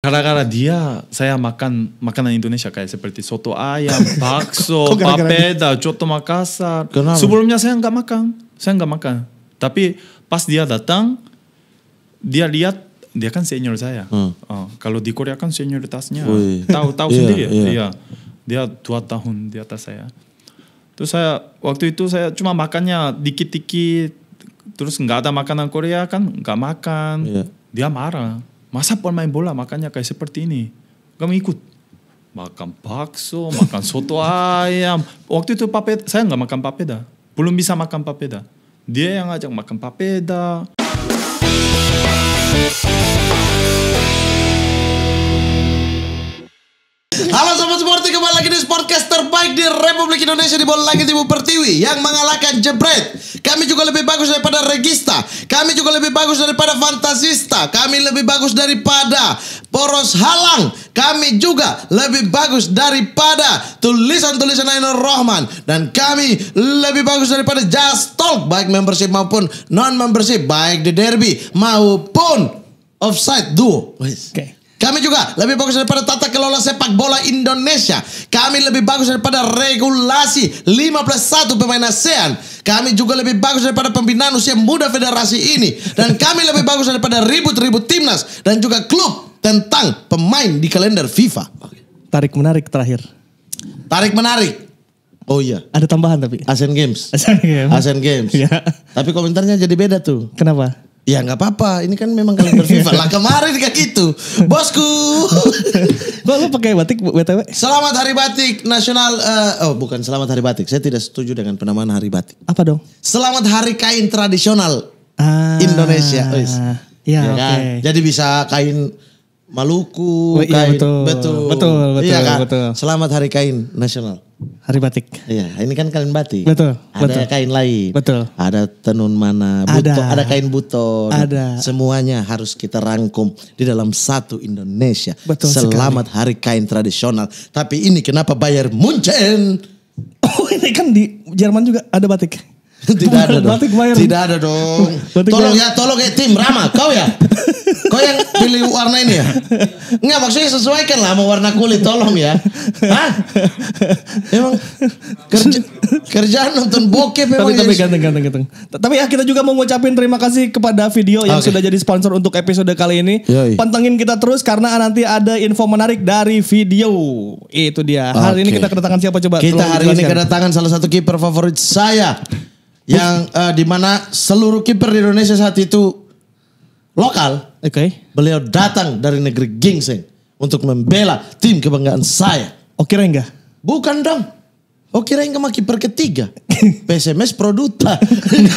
Gara-gara dia, saya makan makanan Indonesia kayak seperti soto ayam, bakso, papeda, coto Makassar. Kenapa? Sebelumnya saya nggak makan. Tapi pas dia datang, dia lihat, dia kan senior saya. Kalau di Korea kan senioritasnya, tahu sendiri. Iya. Dia 2 tahun di atas saya. Terus waktu itu saya cuma makannya dikit-dikit. Terus nggak ada makanan Korea kan, nggak makan. Dia marah. Masa pemain bola makannya kayak seperti ini? Gak mau ikut. Makan bakso, makan soto ayam. Waktu itu saya nggak makan papeda. Belum bisa makan papeda. Dia yang ngajak makan papeda. Halo Sobat Sporty, kembali lagi di Sportcast terbaik di Republik Indonesia di Bola Langit Ibu Pertiwi yang mengalahkan Jebret. Kami juga lebih bagus daripada Regista. Kami juga lebih bagus daripada Fantasista. Kami lebih bagus daripada Poros Halang. Kami juga lebih bagus daripada tulisan-tulisan Ainur Rahman. Dan kami lebih bagus daripada Just Talk, baik membership maupun non-membership, baik di derby maupun offside duo. Oke. Kami juga lebih bagus daripada tata kelola sepak bola Indonesia. Kami lebih bagus daripada regulasi 15+ pemain ASEAN. Kami juga lebih bagus daripada pembinaan usia muda federasi ini. Dan kami lebih bagus daripada ribut-ribut timnas dan juga klub tentang pemain di kalender FIFA. Tarik menarik terakhir. Tarik menarik. Oh iya. Ada tambahan tapi. Asian Games. Asian Games. Ya. Ya. Tapi komentarnya jadi beda tuh. Kenapa? Ya nggak apa-apa, ini kan memang kalender FIFA. Lah kemarin kayak gitu, bosku. Kok lu pakai batik BTW? Selamat Hari Batik Nasional. Bukan Selamat Hari Batik. Saya tidak setuju dengan penamaan Hari Batik. Apa dong? Selamat Hari Kain Tradisional Indonesia. Iya, Ya kan? oke. Jadi bisa kain Maluku, Oh, iya, kain betul. Iya kan? Betul. Selamat Hari Kain Nasional. Hari batik. Iya, ini kan kain batik. Betul. Ada kain lain. Betul. Ada tenun mana, ada kain buton. Ada. Semuanya harus kita rangkum di dalam satu Indonesia. Betul Selamat Hari Kain Tradisional. Tapi ini kenapa Bayern Munchen? Oh, ini kan di Jerman juga ada batik. Tidak ada dong. Batik Bayern. Tidak ada dong. Batik Tolong ya tim Rama, kau ya. Kau yang pilih warna ini ya? Enggak, maksudnya sesuaikan lah sama warna kulit, tolong ya. Hah? Emang kerjaan nonton bokep memang. Tapi ganteng. Tapi ya kita juga mau ngucapin terima kasih kepada video yang sudah jadi sponsor untuk episode kali ini. Yoi. Pantengin kita terus karena nanti ada info menarik dari video. Itu dia. Hari ini kita kedatangan siapa coba? Kita Tolong hari ini dijelaskan. kedatangan salah satu kiper favorit saya. Yang dimana seluruh kiper di Indonesia saat itu lokal. Oke. Beliau datang dari negeri Gingseng untuk membela tim kebanggaan saya. Oke enggak? Bukan dong. Kirain mah kiper ketiga. PSMS Produta.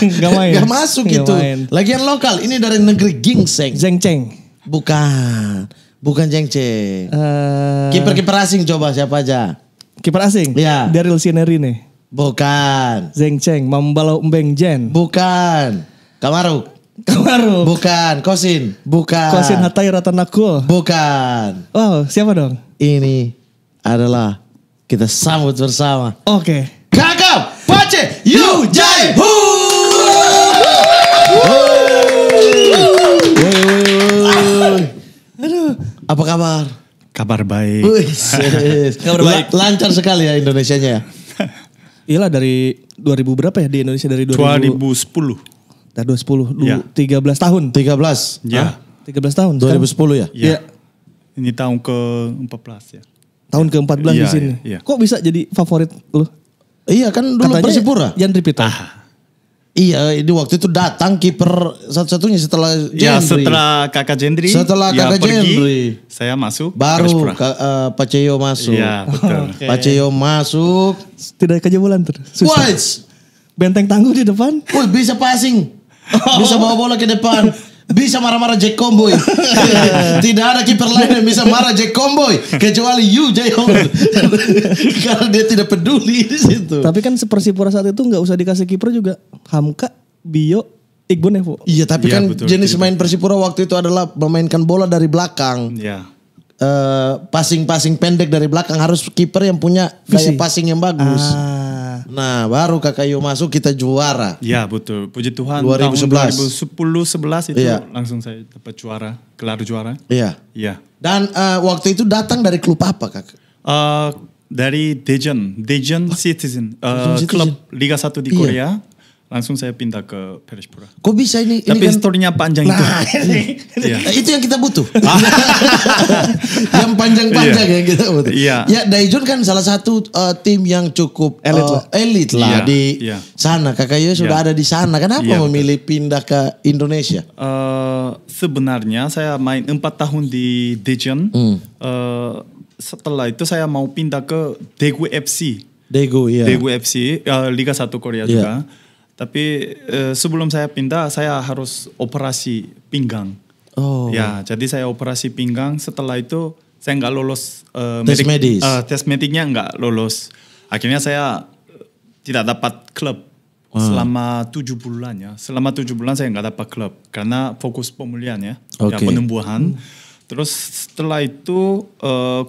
Gak main. Gak masuk Gak itu. main. Lagian lokal. Ini dari negeri Gingseng. Zeng Cheng. Bukan Jengceng. Kiper-kiper asing coba siapa aja? Kiper asing. Iya. Daryl Sinerine. Bukan. Zeng Cheng. Mambalau Mbeng Jen. Bukan. Kamaru. Bukan. Kosin. Bukan. Kosin Hatai Ratanakul. Bukan. Oh, siapa dong? Ini adalah kita sambut bersama. Oke. Kakak Pace Yu Jai Hu. Aduh. Apa kabar? Kabar baik. Kabar baik. Lancar sekali ya Indonesianya ya. Iyalah dari 2000 berapa ya di Indonesia dari 2010. Dari 2010, Ya. 13 tahun. 13. Ya. 13 tahun. 2010 ya? Ya. Ini tahun ke-14 ya. Tahun ke-14 di Iya, sini. iya. Kok bisa jadi favorit lu? Iya kan dulu Persipura. Jan Tripita. Iya, ini waktu itu datang kiper satu-satunya setelah Ya, Jendri. setelah kakak Jendri. Setelah kakak pergi, Jendri. saya masuk. Baru Persipura. Paceo masuk. Iya, betul. Oke. Paceo masuk. Tidak kejebolan terus. Susah. Wah, Benteng tangguh di depan. wih, bisa passing. Bisa bawa bola ke depan. Bisa marah-marah Jack Comboy. Tidak ada kiper lain yang bisa marah Jack Comboy kecuali Yu Jae Hong. Karena dia tidak peduli di situ. Tapi kan Persipura saat itu nggak usah dikasih kiper juga. Hamka, Bio, Iqbal Evo. Iya, tapi Iya, kan betul, jenis betul. main Persipura waktu itu adalah memainkan bola dari belakang. Ya. Passing pendek dari belakang, harus kiper yang punya gaya Visi. passing yang bagus. Nah, baru Kakak Yu masuk kita juara. Ya, betul. Puji Tuhan 2011. tahun 2010-11 itu Iya. langsung saya dapat juara, gelar juara. Iya. Iya. Dan waktu itu datang dari klub apa kak? Dari Daejeon Citizen, klub Liga 1 di Korea. Langsung saya pindah ke Persepoora. Kok bisa ini? Tapi kan historinya panjang itu. Itu yang kita butuh. Yang panjang-panjang yang kita butuh. Ya Daejeon kan salah satu tim yang cukup elit lah di sana. Kakak Yoyo sudah ada di sana. Kenapa memilih pindah ke Indonesia? Sebenarnya saya main 4 tahun di Daejeon. Setelah itu saya mau pindah ke Daegu FC. Daegu FC, Liga 1 Korea juga. Tapi sebelum saya pindah, saya harus operasi pinggang. Ya, jadi saya operasi pinggang. Setelah itu saya nggak lolos tes medis. Tes mediknya nggak lolos. Akhirnya saya tidak dapat klub selama 7 bulan ya. Selama 7 bulan saya nggak dapat klub karena fokus pemulihan ya, penyembuhan. Terus setelah itu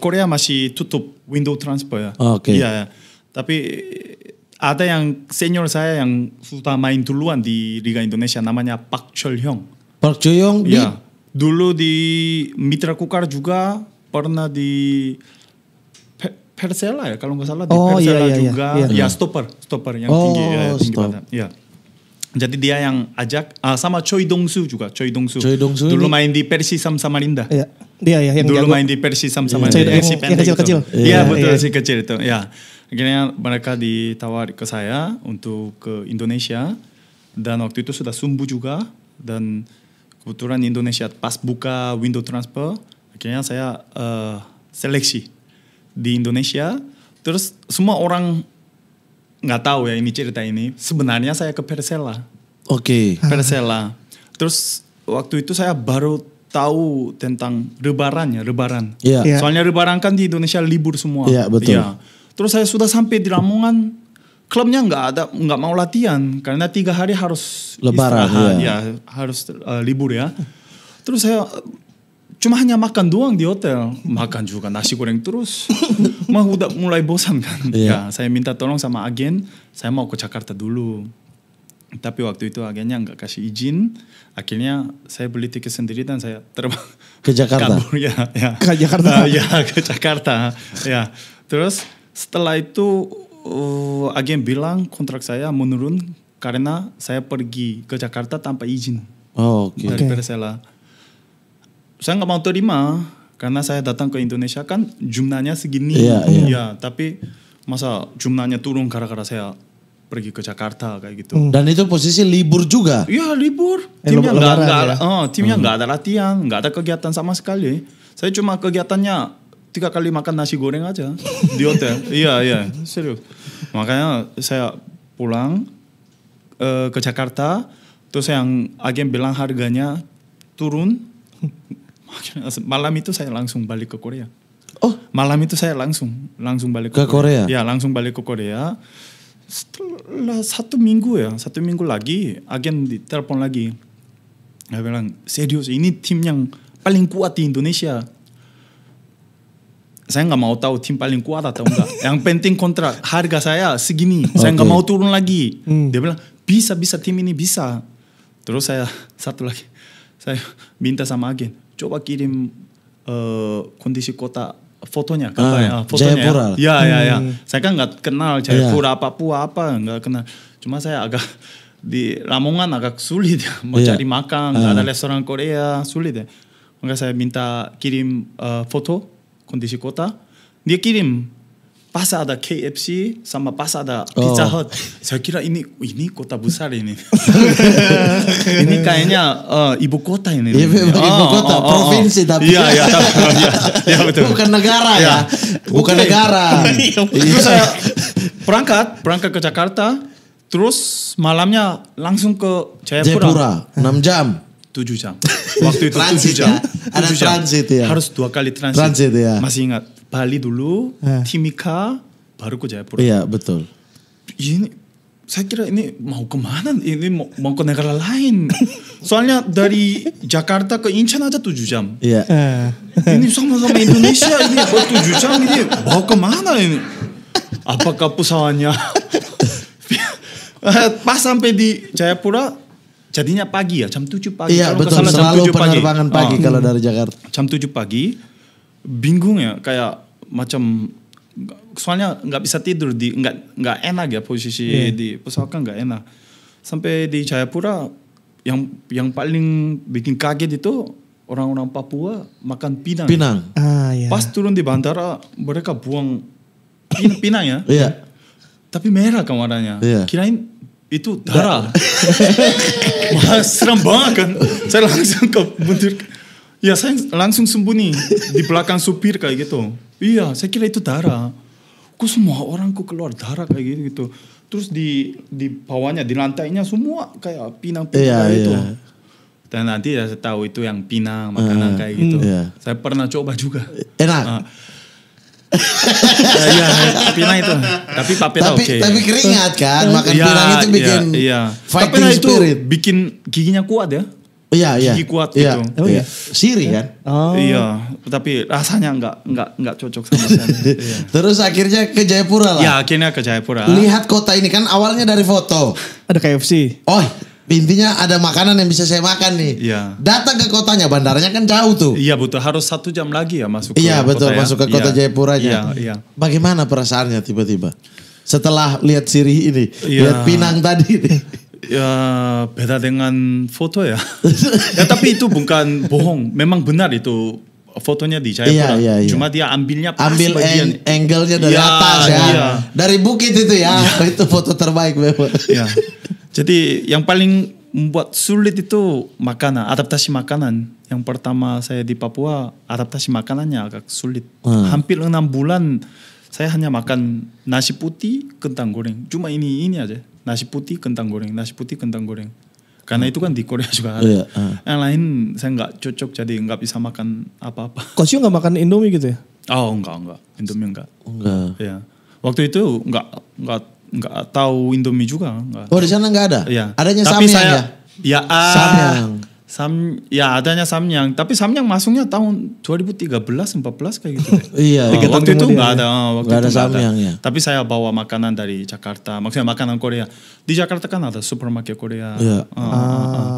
Korea masih tutup window transfer ya. Iya, tapi ada yang senior saya yang sudah main duluan di Liga Indonesia namanya Park Chol-hyung. Park Chol-hyung dulu di Mitra Kukar juga, pernah di Persela ya kalau nggak salah di Persela juga. Ya stopper yang tinggi badan. Ya. Jadi dia yang ajak sama Choi Dong-soo juga. Choi Dong-soo dulu main di Persisam Samarinda. Iya. Dia yang dulu main di Persisam Samarinda. Yang kecil-kecil. Iya betul si kecil itu. Ya. Akhirnya mereka ditawar ke saya untuk ke Indonesia. Dan waktu itu sudah sumbu juga. Dan kebetulan Indonesia pas buka window transfer. Akhirnya saya seleksi di Indonesia. Terus semua orang nggak tahu ya ini cerita ini. Sebenarnya saya ke Persela. Persela. Terus waktu itu saya baru tahu tentang lebaran. Soalnya lebaran kan di Indonesia libur semua. Iya betul. Terus saya sudah sampai di Lamongan, klubnya nggak mau latihan karena 3 hari harus lebaran. Harus libur ya. Terus saya cuma hanya makan doang di hotel, makan juga nasi goreng terus. Udah mulai bosan kan. Ya, saya minta tolong sama agen, saya mau ke Jakarta dulu. Tapi waktu itu agennya nggak kasih izin. Akhirnya saya beli tiket sendiri dan saya terbang ke Jakarta. Kabur, ke Jakarta. Ke Jakarta. Ya. Terus setelah itu agen bilang kontrak saya menurun karena saya pergi ke Jakarta tanpa izin dari Persela. Saya nggak mau terima karena saya datang ke Indonesia kan jumlahnya segini. Tapi masa jumlahnya turun gara-gara saya pergi ke Jakarta kayak gitu. Dan itu posisi libur juga? Iya libur. Timnya nggak ada latihan, nggak ada kegiatan sama sekali. Saya cuma kegiatannya 3 kali makan nasi goreng aja di hotel. Iya, serius. Makanya saya pulang ke Jakarta, terus yang agen bilang harganya turun. Malam itu saya langsung balik ke Korea. Malam itu saya langsung balik ke Korea. Ya, langsung balik ke Korea. Setelah 1 minggu lagi agen ditelepon lagi. Dia bilang, serius ini tim yang paling kuat di Indonesia. Saya nggak mau tahu tim paling kuat atau enggak. Yang penting kontrak harga saya segini. Saya nggak mau turun lagi. Dia bilang bisa tim ini bisa. Terus saya satu lagi, saya minta sama agen, coba kirim kondisi kota fotonya, fotonya. Jayapura. Ya. Saya kan nggak kenal Jayapura Papua nggak kenal. Cuma saya agak di Lamongan agak sulit ya, mau cari makan, nggak ada restoran Korea sulit ya. Maka saya minta kirim foto kondisi kota, dia kirim pas ada KFC sama pas ada Pizza Hut. Saya kira ini kota besar ini. Ini kayaknya ibu kota ini. Ibu kota, provinsi tapi. Iya betul. Bukan negara ya. Bukan negara. Terus saya berangkat ke Jakarta, terus malamnya langsung ke Jayapura. 6 jam. 7 jam. Waktu itu 7 jam. Ada transit ya. Harus 2 kali transit ya. Masih ingat Bali dulu, Timika, baru ke Jayapura. Iya betul. Ini saya kira ini mau kemana? Ini mau ke negara lain. Soalnya dari Jakarta ke Incheon aja 7 jam. Iya. Ini sama-sama Indonesia ini 7 jam ini mau kemana ini? Apakah pesawatnya? Pas sampai di Jayapura. Jadinya pagi ya, jam 7 pagi. Iya betul, selalu penerbangan pagi kalau dari Jakarta. Jam 7 pagi, bingung ya, kayak macam soalnya nggak bisa tidur nggak enak ya posisi di pesawat kan nggak enak. Sampai di Jayapura yang paling bikin kaget itu orang-orang Papua makan pinang. Iya. Pas turun di bandara mereka buang pinang ya. Iya. Tapi merah kan warnanya. Iya. Kirain itu darah. Wah, seram banget kan. Saya langsung ke mundur. Ya saya langsung sembunyi di belakang supir kayak gitu. Iya, saya kira itu darah. Kok semua orang kok keluar darah kayak gitu. Terus di bawahnya, di lantainya semua kayak pinang-pinang kayak itu. Dan nanti saya tahu itu yang pinang, makanan kayak gitu. Saya pernah coba juga. Enak. Iya, pinang itu. Tapi papeda oke. Tapi keringat kan, makan pinang itu bikin fighting tapi itu spirit. Bikin giginya kuat ya. Iya. Gigi kuat gitu. Iya. Siri kan? Iya, tapi rasanya enggak cocok sama saya. Iya. Terus akhirnya ke Jayapura lah. Ya, akhirnya ke Jayapura. Lihat kota ini kan awalnya dari foto. Ada KFC. Oh, intinya ada makanan yang bisa saya makan nih. Iya. Datang ke kotanya, bandaranya kan jauh tuh. Iya betul, harus 1 jam lagi ya masuk ke Iya betul, kota masuk ke kota Jayapuranya. Iya. Bagaimana perasaannya tiba-tiba? Setelah lihat Siri ini, lihat Pinang tadi nih. Ya beda dengan foto ya. Ya tapi itu bukan bohong, memang benar itu fotonya di Jayapura. Iya. Cuma dia ambilnya pas angle-nya dari atas ya. Iya. Dari bukit itu ya. Itu foto terbaik memang. Iya. Jadi yang paling membuat sulit itu makanan, adaptasi makanan. Yang pertama saya di Papua, adaptasi makanannya agak sulit. Hampir 6 bulan saya hanya makan nasi putih, kentang goreng. Cuma ini aja. Nasi putih, kentang goreng. Nasi putih, kentang goreng. Karena itu kan di Korea juga ada. Yang lain saya nggak cocok, jadi nggak bisa makan apa-apa. Kosyo nggak makan Indomie gitu ya? Oh enggak. Indomie enggak. Ya. Waktu itu nggak tahu Indomie juga. Enggak. Oh di sana nggak ada? Iya. Adanya tapi samyang ya? Adanya samyang. Tapi samyang masuknya tahun 2013-14 kayak gitu. Iya. Waktu itu nggak ada. Nggak ada samyang ya. Tapi saya bawa makanan dari Jakarta. Maksudnya makanan Korea. Di Jakarta kan ada supermarket Korea. Iya.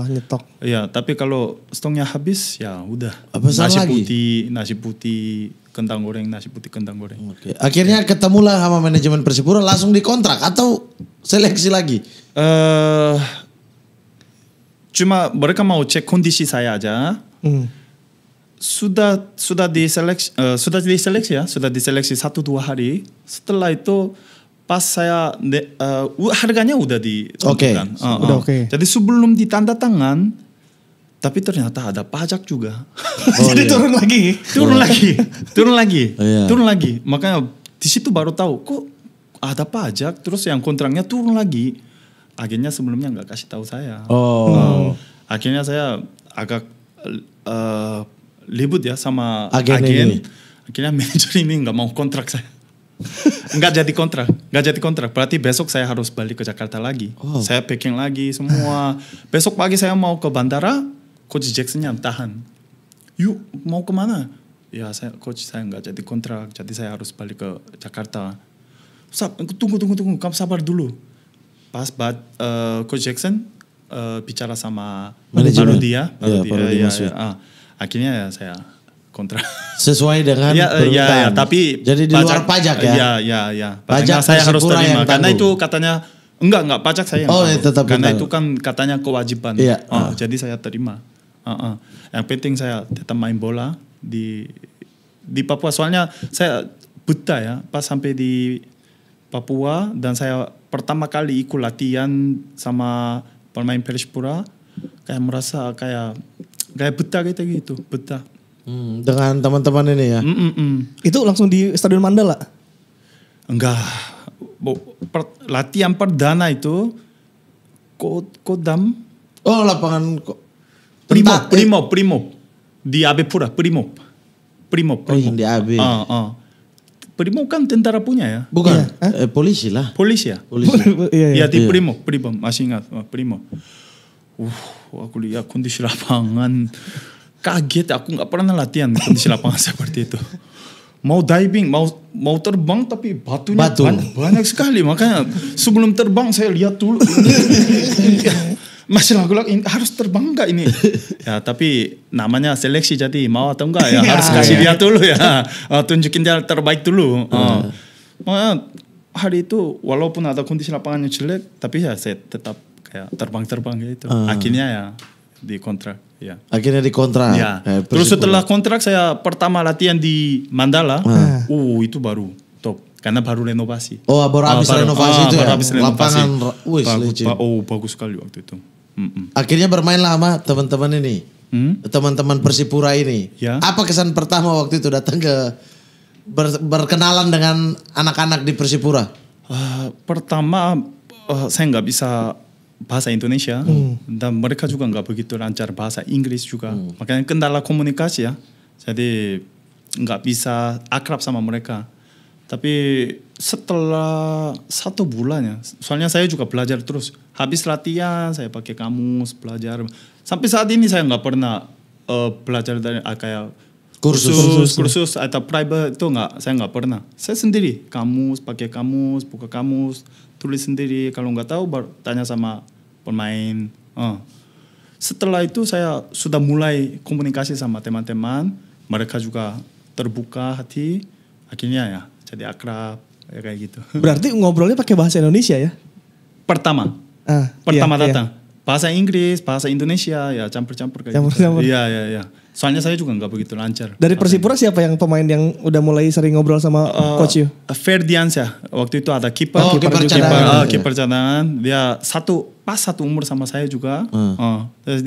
Nyetok. Iya. Tapi kalau stoknya habis ya udah. Nasi putih, kentang goreng, nasi putih, kentang goreng. Oke. Akhirnya ketemulah sama manajemen Persipura, langsung dikontrak atau seleksi lagi? Cuma mereka mau cek kondisi saya aja. Sudah diseleksi 1-2 hari. Setelah itu pas saya harganya udah ditentukan. Udah oke. Jadi sebelum ditanda tangan, tapi ternyata ada pajak juga. Jadi turun lagi. Makanya di situ baru tahu kok ada pajak. Terus yang kontraknya turun lagi. Agennya sebelumnya nggak kasih tahu saya. Akhirnya saya agak ribut ya sama agen. Akhirnya manajer ini nggak mau kontrak saya. Nggak jadi kontrak. Berarti besok saya harus balik ke Jakarta lagi. Saya packing lagi semua. Besok pagi saya mau ke bandara. Coach Jacksonnya tahan. Yuk mau kemana? Ya coach saya nggak jadi kontrak. Jadi saya harus balik ke Jakarta. Tunggu. Kamu sabar dulu. Pas Coach Jackson bicara sama baru dia. Akhirnya ya saya kontrak. Sesuai dengan permintaan. Tapi jadi di luar pajak ya? Iya. Pajak saya harus terima. Karena itu katanya enggak pajak saya. Tetap karena betul. itu kan katanya kewajiban. Jadi saya terima. Yang penting saya tetap main bola di Papua. Soalnya saya buta ya pas sampai di Papua dan saya pertama kali ikut latihan sama pemain Persipura kayak merasa kayak betah gitu. Dengan teman-teman ini ya. Itu langsung di Stadion Mandala? Enggak. Latihan perdana itu Kodam. Oh lapangan Primo. Di Abepura Primo. Yang di AB. Primo kan tentara punya ya? Bukan, polisi lah. Polisi ya? Iya di Primo masih ingat Primo. Aku lihat kondisi lapangan kaget, aku nggak pernah latihan kondisi lapangan seperti itu. Mau diving, mau terbang tapi batunya banyak sekali. Makanya sebelum terbang saya lihat dulu. masih lagu-lagu harus terbang enggak ini? Ya tapi namanya seleksi jadi mau atau enggak ya harus kasih dia dulu ya. Tunjukin dia terbaik dulu. Hari itu walaupun ada kondisi lapangannya jelek, tapi ya saya tetap kayak terbang gitu. Akhirnya ya dikontrak. Ya. Akhirnya dikontrak. Ya. Terus setelah kontrak saya pertama latihan di Mandala. Itu baru top karena baru renovasi. Baru habis renovasi itu ya. Lapangan bagus sekali waktu itu. Akhirnya bermainlah sama teman-teman ini. Teman-teman Persipura ini. Ya. Apa kesan pertama waktu itu datang ke berkenalan dengan anak-anak di Persipura? Pertama saya nggak bisa bahasa Indonesia dan mereka juga nggak begitu lancar bahasa Inggris juga. Makanya kendala komunikasi ya. Jadi nggak bisa akrab sama mereka. Tapi setelah 1 bulan ya, soalnya saya juga belajar terus. Habis latihan saya pakai kamus belajar. Sampai saat ini saya nggak pernah belajar dari kayak kursus atau private itu saya nggak pernah. Saya sendiri pakai kamus, buka kamus, tulis sendiri. Kalau nggak tahu baru tanya sama pemain. Setelah itu saya sudah mulai komunikasi sama teman-teman. Mereka juga terbuka hati. Akhirnya ya jadi akrab ya kayak gitu. Berarti ngobrolnya pakai bahasa Indonesia ya? Pertama datang. Bahasa Inggris, bahasa Indonesia ya campur-campur kayak gitu. Iya. Soalnya saya juga nggak begitu lancar. Dari Persipura siapa yang pemain yang udah mulai sering ngobrol sama coach you? Ferdiansyah. Waktu itu ada kiper cadangan. Dia satu umur sama saya juga. Terus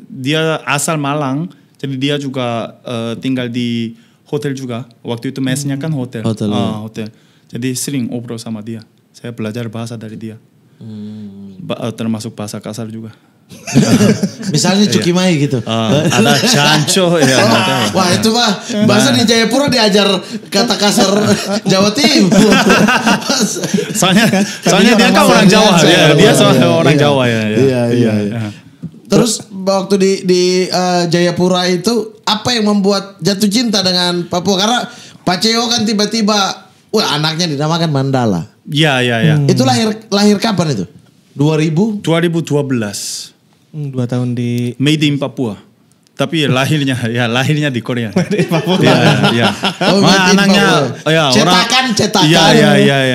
dia asal Malang. Jadi dia juga tinggal di hotel juga. Waktu itu mesnya kan hotel. Hotel. Jadi sering ngobrol sama dia. Saya belajar bahasa dari dia. Termasuk bahasa kasar juga. Misalnya Cukimai gitu. Ada canco ya. Wah itu mah bahasa di Jayapura diajar kata kasar Jawa Timur. soalnya dia kan orang Jawa ya. Dia orang Jawa ya. Iya. Terus waktu di Jayapura itu apa yang membuat jatuh cinta dengan Papua? Karena Pak Ceo kan tiba-tiba anaknya dinamakan Mandala. Iya. Itu lahir kapan itu? 2012. 2 tahun di Made in Papua. Tapi lahirnya di Korea. Di Papua. Iya. Anaknya cetakan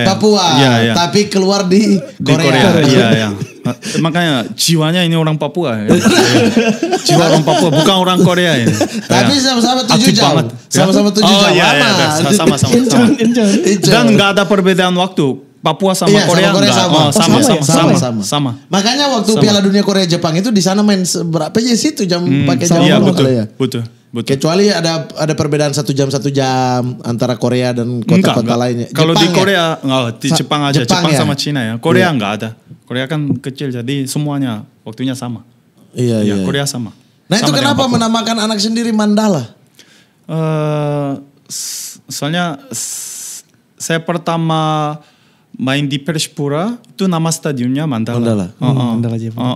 Papua. Tapi keluar di Korea. Iya. Makanya jiwanya ini orang Papua. Jiwa orang Papua bukan orang Korea ya. Tapi sama-sama 7 jam. Sama-sama 7 jam. Sama-sama. Dan nggak ada perbedaan waktu. Papua sama Korea sama. Makanya waktu Piala Dunia Korea Jepang itu di sana main berapa aja situ jam pakai jam. Iya betul. Kecuali ada perbedaan 1 jam antara Korea dan kota-kota lainnya. Kalau di Korea di Jepang aja. Jepang ya? sama Cina ya. Korea nggak ada. Korea kan kecil jadi semuanya waktunya sama. Iya. Korea sama. Nah itu kenapa menamakan anak sendiri Mandala? Soalnya saya pertama main di Persipura itu nama stadionnya Mandala. Mandala Jepang.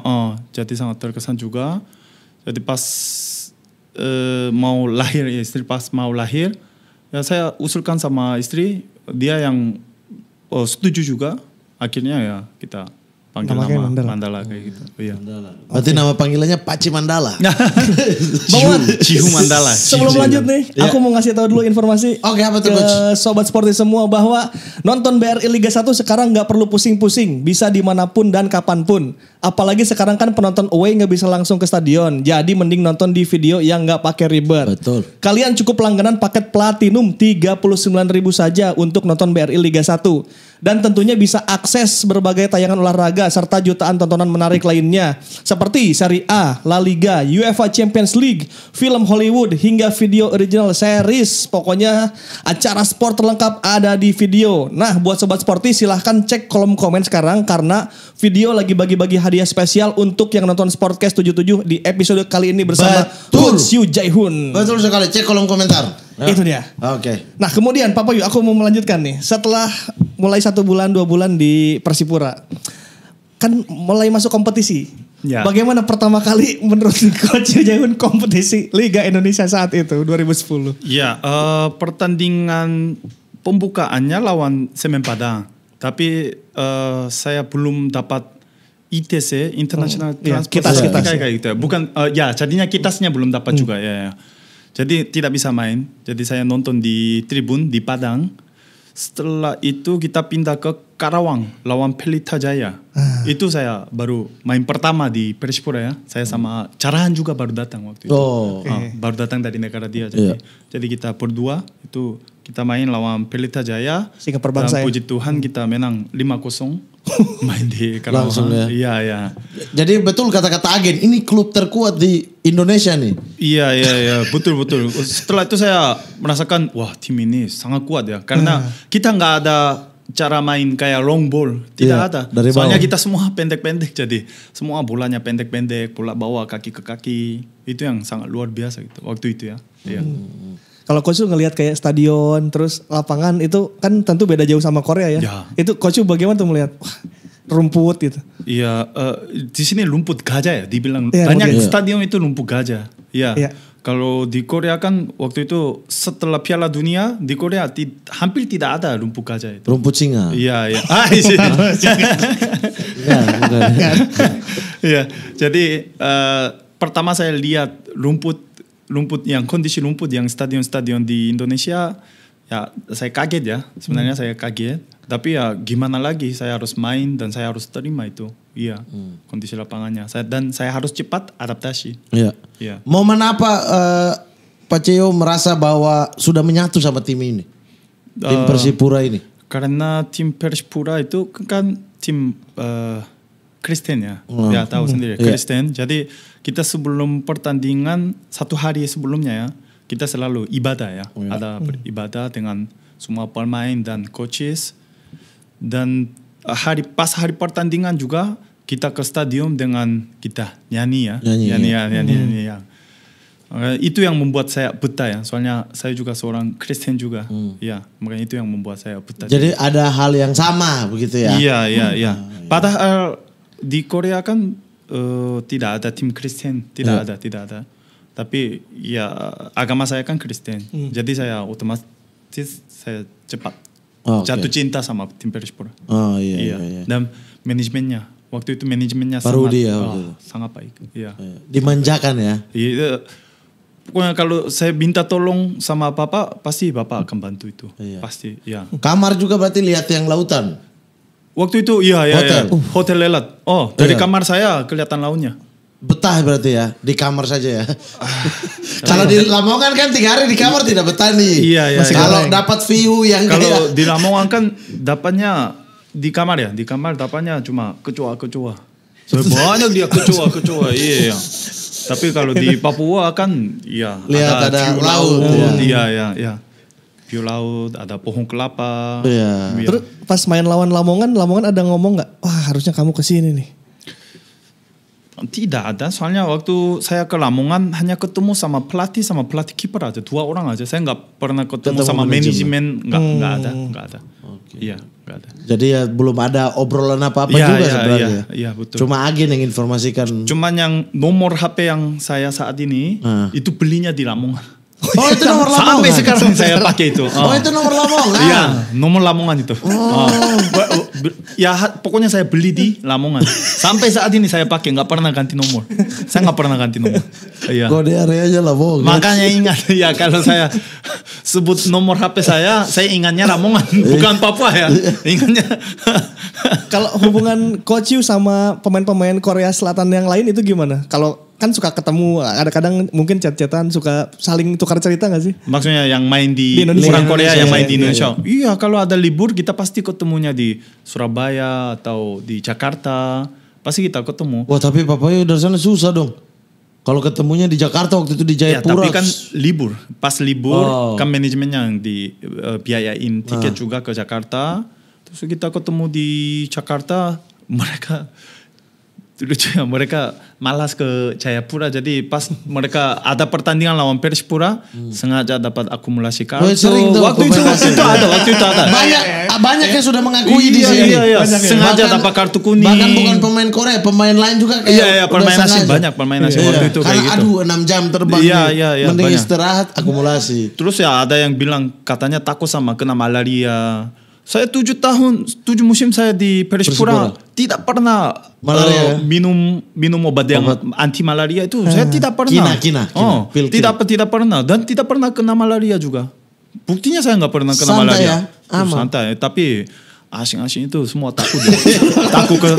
Jadi sangat terkesan juga. Jadi pas mau lahir ya saya usulkan sama istri, dia yang setuju juga. Akhirnya ya kita panggil nama Mandala kayak gitu. Iya. Berarti nama panggilannya Paci Mandala. Cihu Mandala. Sebelum lanjut nih, aku mau ngasih tahu dulu informasi apa tuh, ke Sobat Sporty semua bahwa nonton BRI Liga 1 sekarang nggak perlu pusing-pusing, bisa dimanapun dan kapanpun. Apalagi sekarang kan penonton away nggak bisa langsung ke stadion, jadi mending nonton di video yang nggak pakai ribet. Betul. Kalian cukup langganan paket Platinum 39.000 saja untuk nonton BRI Liga 1. Dan tentunya bisa akses berbagai tayangan olahraga serta jutaan tontonan menarik lainnya seperti Serie A, La Liga, UEFA Champions League, film Hollywood hingga video original series. Pokoknya acara sport terlengkap ada di video. Nah, buat Sobat Sporty silahkan cek kolom komen sekarang karena video lagi bagi-bagi hadiah spesial untuk yang nonton Sportcast 77 di episode kali ini bersama Coach Yu Jae-hoon. Betul sekali, cek kolom komentar. Itu dia. Oke. Nah kemudian Papa Yu, aku mau melanjutkan nih. Setelah mulai 1 bulan 2 bulan di Persipura, kan mulai masuk kompetisi. Ya. Bagaimana pertama kali menurut Coach Yu Jae-hoon kompetisi Liga Indonesia saat itu 2010? Ya, pertandingan pembukaannya lawan Semen Padang. Tapi saya belum dapat ITC, International Transport kitas. kayak gitu. Bukan jadinya kitasnya belum dapat juga ya. Jadi tidak bisa main. Jadi saya nonton di tribun di Padang. Setelah itu kita pindah ke Karawang lawan Pelita Jaya. Itu saya baru main pertama di Persipura ya. Saya sama Carahan juga baru datang waktu itu. Baru datang dari negara dia. Jadi kita berdua itu kita main lawan Pelita Jaya. Sehingga perbangsa. Puji Tuhan kita menang 5-0. Main di Karawang. Langsung ya. Iya. Jadi betul kata-kata agen, ini klub terkuat di Indonesia nih. Iya, betul. Setelah itu saya merasakan, wah tim ini sangat kuat ya. Karena kita nggak ada cara main kayak long ball, tidak ada. Soalnya kita semua pendek-pendek, jadi semua bolanya pendek-pendek, bola bawa kaki ke kaki. Itu yang sangat luar biasa gitu waktu itu ya. Iya. Kalau Coach ngelihat kayak stadion terus lapangan itu kan tentu beda jauh sama Korea ya. Itu Coach bagaimana tuh melihat rumput gitu? Iya, di sini rumput gajah ya dibilang. Banyak stadion itu rumput gajah. Iya. Kalau di Korea kan waktu itu setelah Piala Dunia di Korea hampir tidak ada rumput gajah itu. Rumput singa. Iya. Iya. Jadi pertama saya lihat rumput yang kondisi rumput yang stadion-stadion di Indonesia ya saya kaget ya. Sebenarnya saya kaget. Tapi ya gimana lagi, saya harus main dan saya harus terima itu. Iya, kondisi lapangannya. Dan saya harus cepat adaptasi. Iya. Momen apa Pak Cheo merasa bahwa sudah menyatu sama tim ini? Tim Persipura ini? Karena tim Persipura itu kan tim Kristen ya. Ya tahu sendiri, Kristen. Jadi kita sebelum pertandingan, 1 hari sebelumnya ya, kita selalu ibadah ya. Ada beribadah dengan semua pemain dan coaches. Dan pas hari pertandingan juga kita ke stadion dengan kita nyanyi ya. Itu yang membuat saya betah ya. Soalnya saya juga seorang Kristen juga. Ya, makanya itu yang membuat saya betah. Jadi ada hal yang sama begitu ya? Iya. Padahal di Korea kan tidak ada tim Kristen, tidak ada. Tapi ya agama saya kan Kristen. Jadi saya otomatis saya cepat jatuh cinta sama tim Persipura. Iya. Dan manajemennya, waktu itu manajemennya sangat baik. Iya. Dimanjakan ya? Iya. Pokoknya kalau saya minta tolong sama Bapak, pasti Bapak akan bantu itu. Pasti, ya. Kamar juga berarti lihat yang lautan? Waktu itu Hotel Lelat. Dari kamar saya kelihatan lautnya. Betah berarti ya, di kamar saja ya. Kalau di Lamongan kan 3 hari di kamar tidak betah nih. Iya. Kalau dapat view yang kalau di Lamongan kan dapatnya di kamar ya, di kamar dapatnya cuma kecoa. Banyak dia kecoa. Iya. Tapi kalau di Papua kan ya lihat ada laut. Iya. View laut, ada pohon kelapa. Iya. Terus pas main lawan Lamongan ada ngomong nggak? Wah harusnya kamu kesini nih. Tidak ada, soalnya waktu saya ke Lamongan hanya ketemu sama pelatih kiper aja, 2 orang aja. Saya nggak pernah ketemu sama manajemen, nggak ada. Iya, nggak ada. Jadi ya belum ada obrolan apa-apa juga sebenarnya. Iya, betul. Cuma agen yang informasikan. Cuman yang nomor HP yang saya saat ini itu belinya di Lamongan. Oh itu nomor Lamongan. Sampai sekarang saya pakai itu. Oh itu nomor Lamongan. Iya, nomor Lamongan itu. Ya pokoknya saya beli di Lamongan. Sampai saat ini saya pakai, nggak pernah ganti nomor. Saya nggak pernah ganti nomor. Iya. Kode areanya Lamongan. Makanya ingat ya kalau saya sebut nomor HP saya ingatnya Lamongan, bukan Papua ya. Ingatnya. Kalau hubungan Coach Yu sama pemain-pemain Korea Selatan yang lain itu gimana? Kalau kan suka ketemu, kadang-kadang mungkin chat-chatan, suka saling tukar cerita gak sih? Maksudnya yang main di orang Korea yang main di Indonesia. Iya, kalau ada libur kita pasti ketemunya di Surabaya atau di Jakarta. Pasti kita ketemu. Wah tapi papanya dari sana susah dong. Kalau ketemunya di Jakarta waktu itu di Jayapura. Ya, tapi kan libur. Pas libur kan manajemennya yang dibiayain tiket juga ke Jakarta. Terus kita ketemu di Jakarta, mereka malas ke Jayapura. Jadi pas mereka ada pertandingan lawan Persipura, sengaja dapat akumulasi kartu. Waktu itu ada. Banyak yang sudah mengakui di sini. Iya. Sengaja dapat kartu kuning. Bahkan bukan pemain Korea, pemain lain juga kayak. Iya, pemain asing banyak pemain asing waktu itu kayak gitu. Karena 6 jam terbang. Iya, mending banyak. istirahat, akumulasi. Terus ya ada yang bilang katanya takut sama kena malaria. Saya 7 musim saya di Persipura tidak pernah minum obat yang anti malaria itu. Saya tidak pernah. Tidak pernah dan tidak pernah kena malaria juga. Buktinya saya nggak pernah kena malaria. Santai. Tapi asing-asing itu semua takut.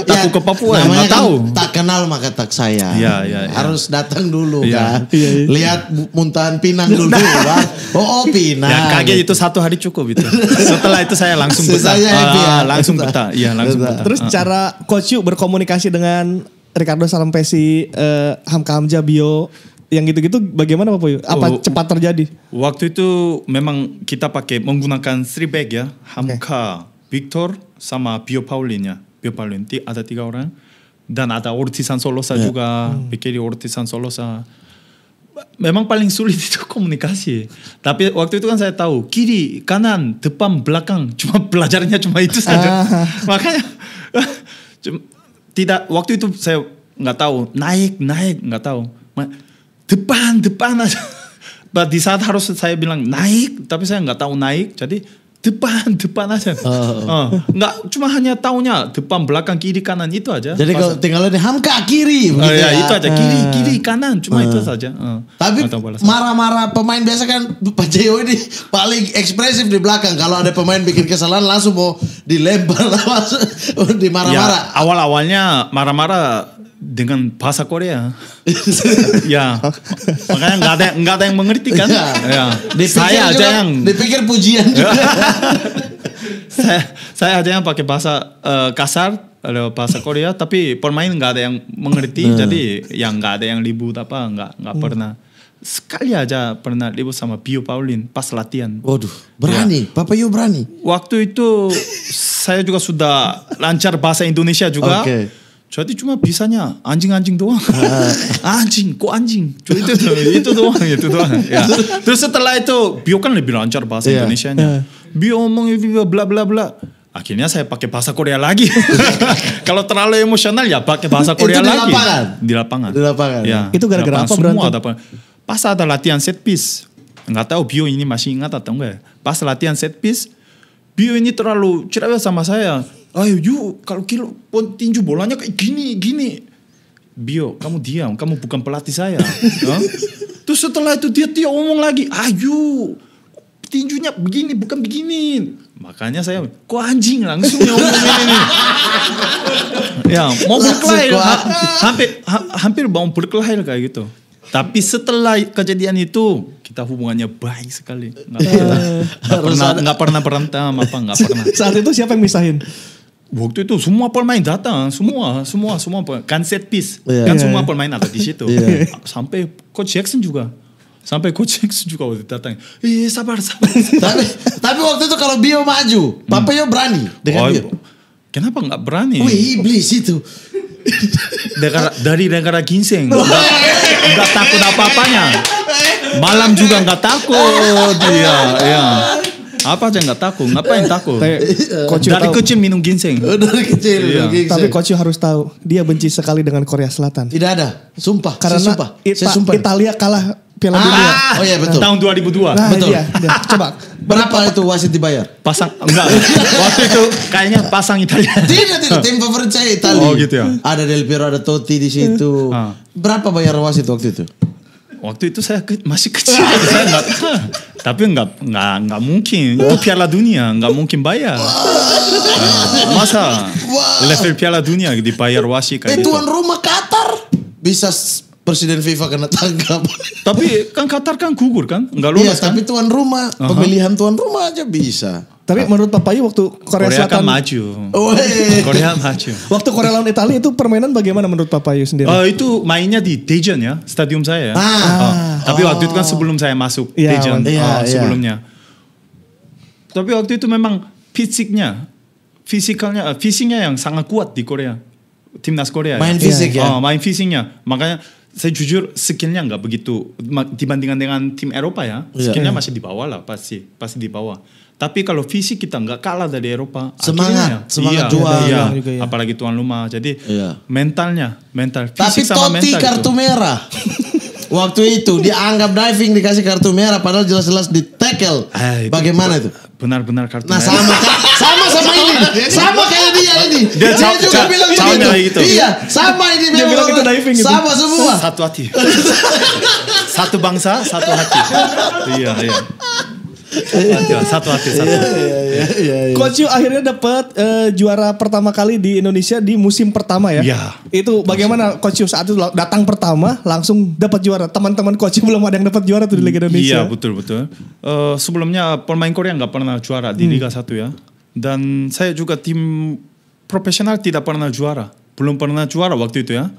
takut ke Papua. Namanya nggak tahu. Tak kenal maka tak sayang. Ya. Harus datang dulu kan. Lihat muntahan pinang dulu kan. Oh pinang. Ya kaget itu 1 hari cukup itu. Setelah itu saya langsung betah. Langsung betah. Iya langsung betah. Terus cara Coach Yu berkomunikasi dengan Ricardo Salampesi, Hamka Hamzah, Bio, yang gitu-gitu bagaimana Bapak Yu? Apa cepat terjadi? Waktu itu memang kita menggunakan 3 back ya. Hamka, Victor sama Bio Paulin ya. Ada 3 orang. Dan ada Ortiz Solosa juga. Bekeri Ortiz Solosa. Memang paling sulit itu komunikasi. Tapi waktu itu kan saya tahu kiri, kanan, depan, belakang. Belajarnya cuma itu saja. Makanya tidak, waktu itu saya nggak tahu naik nggak tahu. Depan aja. Di saat harus saya bilang naik, tapi saya nggak tahu naik. Jadi depan aja. Nggak cuma hanya taunya depan, belakang, kiri, kanan itu aja. Jadi kalau tinggalnya Hamka kiri. Itu aja kiri, kanan cuma itu saja. Tapi marah-marah pemain biasa kan Pak Jeo ini paling ekspresif di belakang. Kalau ada pemain bikin kesalahan langsung mau dilempar dimarah-marah. Ya, awal-awalnya marah-marah dengan bahasa Korea. Ya. Makanya nggak ada yang mengerti kan? Ya. Saya aja yang dipikir pujian juga. saya aja yang pakai bahasa kasar, bahasa Korea, tapi pemain nggak ada yang mengerti. Jadi yang nggak ada yang ribut apa, nggak pernah. Sekali aja pernah ribut sama Bio Paulin pas latihan. Waduh, berani. Ya. Papa Yu berani. Waktu itu saya juga sudah lancar bahasa Indonesia juga. Jadi cuma bisanya anjing doang. Anjing. Itu doang. Ya. Terus setelah itu Bio kan lebih lancar bahasa Indonesianya. Bio ngomong bla bla bla. Akhirnya saya pakai bahasa Korea lagi. Kalau terlalu emosional ya pakai bahasa Korea lagi. Di lapangan. Ya. Itu gara-gara apa berantem? Pas ada latihan set piece. Nggak tahu Bio ini masih ingat atau enggak. Pas latihan set piece, Bio ini terlalu cerewet sama saya. Ayo Yu, kalau tinju bolanya kayak gini. Bio, kamu diam, kamu bukan pelatih saya. Terus setelah itu dia ngomong lagi, ayo tinjunya begini bukan begini. Makanya saya, kok anjing langsung ngomong ini. Ya, mau berkelahi, hampir mau berkelahi kayak gitu. Tapi setelah kejadian itu kita hubungannya baik sekali. Nggak pernah berantem apa nggak pernah. Saat itu siapa yang misahin? Waktu itu semua pemain datang, semua kan set piece, kan semua pemain ada di situ. Sampai Coach Jackson juga waktu datang. Sabar. tapi waktu itu kalau Bio maju, Papa Yu berani dengan Bio. Kenapa nggak berani? Wih, iblis itu. Dari negara ginseng, nggak takut apa-apanya. Malam juga nggak takut dia. Ya. Apa aja nggak takut, ngapain takut? Dari kecil minum ginseng. Dari kecil minum ginseng. Tapi Coach Yu harus tahu, dia benci sekali dengan Korea Selatan. Tidak ada, sumpah. Karena Italia kalah Piala Dunia. Oh iya betul. Tahun 2002. Nah, betul. Dia. Coba. Berapa itu wasit dibayar? Pasang enggak. Waktu itu kayaknya pasang Italia. Tidak. Tim favorit saya Italia. Oh gitu ya. Ada Del Piero, ada Totti di situ. Berapa bayar wasit waktu itu? Waktu itu saya masih kecil, saya nggak, tapi nggak mungkin itu Piala Dunia nggak mungkin bayar. Masa level Piala Dunia dibayar wasit kayak gitu. Tuan rumah Qatar bisa Presiden FIFA kena tangkap. Tapi kan Qatar kan gugur kan, nggak lolos kan? Tapi tuan rumah, pemilihan tuan rumah aja bisa. Tapi menurut Papa Yu waktu Korea Selatan kan maju. Korea maju. Waktu Korea lawan Italia itu permainan bagaimana menurut Papa Yu sendiri? Itu mainnya di Daejeon ya, stadium saya. Tapi waktu itu kan sebelum saya masuk Daejeon, sebelumnya. Tapi waktu itu memang fisiknya yang sangat kuat di Korea. Timnas Korea. Main fisik ya. Main fisiknya. Makanya saya jujur skillnya nggak begitu dibandingkan dengan tim Eropa ya. Skillnya masih di bawah lah, pasti di bawah. Tapi kalau fisik kita nggak kalah dari Eropa. Semangat juang. Iya, apalagi tuan rumah. Jadi mental fisik tapi sama mental. Tapi Totti kartu merah. Waktu itu dia anggap diving dikasih kartu merah padahal jelas-jelas dites tackle. Bagaimana itu? Benar-benar kartu Nah merah. sama ini. Sama kayak dia ini. Dia juga bilang gitu. Iya, sama ini Dia bilang itu diving gitu. Sama semua. Satu hati. Satu bangsa, satu hati. Iya. Satu hati. Iya. Coach Yu akhirnya dapat juara pertama kali di Indonesia di musim pertama ya. Iya. Itu bagaimana Coach Yu saat itu datang pertama langsung dapat juara. Teman-teman Coach Yu belum ada yang dapat juara tuh di Liga Indonesia. Iya betul. Sebelumnya pemain Korea nggak pernah juara di Liga 1 ya. Dan saya juga tim profesional tidak pernah juara. Belum pernah juara waktu itu ya.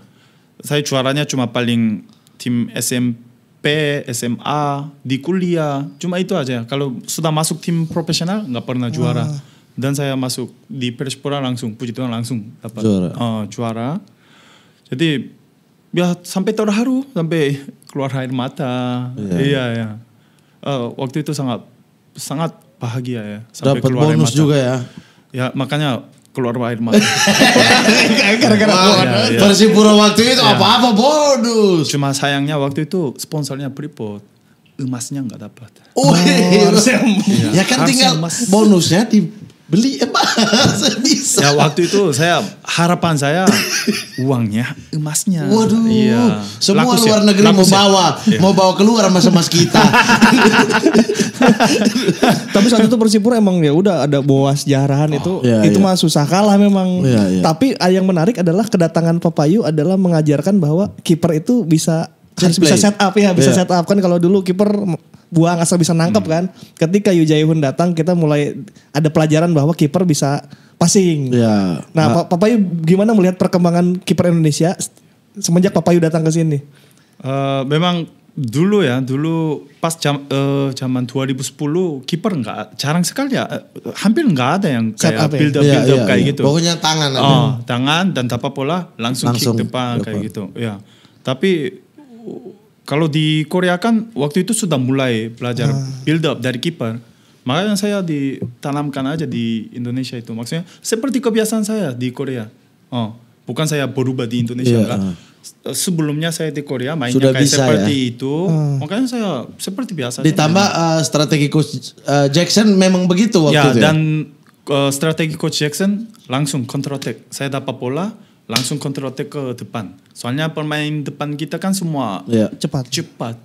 Saya juaranya cuma paling tim SMP, SMA, di kuliah, cuma itu aja. Kalau sudah masuk tim profesional nggak pernah juara. Dan saya masuk di Persipura langsung, puji Tuhan langsung dapat juara. Jadi ya sampai terharu, sampai keluar air mata. Iya. Waktu itu sangat bahagia ya. Dapat bonus juga ya. Ya makanya keluar air mata. Gara-gara Persipura waktu itu apa-apa bonus. Cuma sayangnya waktu itu sponsornya Freeport, emasnya nggak dapat. Ya kan tinggal bonusnya dibeli emas bisa. Ya waktu itu harapan saya uangnya emasnya. Waduh. Iya. Semua luar negeri mau bawa keluar emas kita. Tapi saat itu Persipura emang ya udah ada bawa sejarahan itu mah susah kalah memang. Tapi yang menarik adalah kedatangan Papayu adalah mengajarkan bahwa kiper itu harus bisa set up ya, bisa set up kan. Kalau dulu kiper buang asal bisa nangkep kan. Ketika Yu Jae-hoon datang kita mulai ada pelajaran bahwa kiper bisa passing. Nah, Papayu gimana melihat perkembangan kiper Indonesia semenjak Papayu datang ke sini? Memang dulu pas zaman 2010 kiper jarang sekali ya, hampir nggak ada yang kayak build up kayak gitu. Pokoknya tangan aja. Tangan dan dapat bola langsung kick depan kayak gitu. Ya. Tapi kalau di Korea kan waktu itu sudah mulai belajar build up dari kiper. Makanya saya ditanamkan aja di Indonesia itu. Maksudnya seperti kebiasaan saya di Korea. Bukan saya berubah di Indonesia enggak. Sebelumnya saya di Korea mainnya sudah kayak seperti ya? itu. Makanya saya seperti biasa. Ditambah strategi Coach Jackson memang begitu waktu itu. Dan strategi Coach Jackson langsung counter attack. Saya dapat bola langsung counter attack ke depan. Soalnya pemain depan kita kan semua cepat.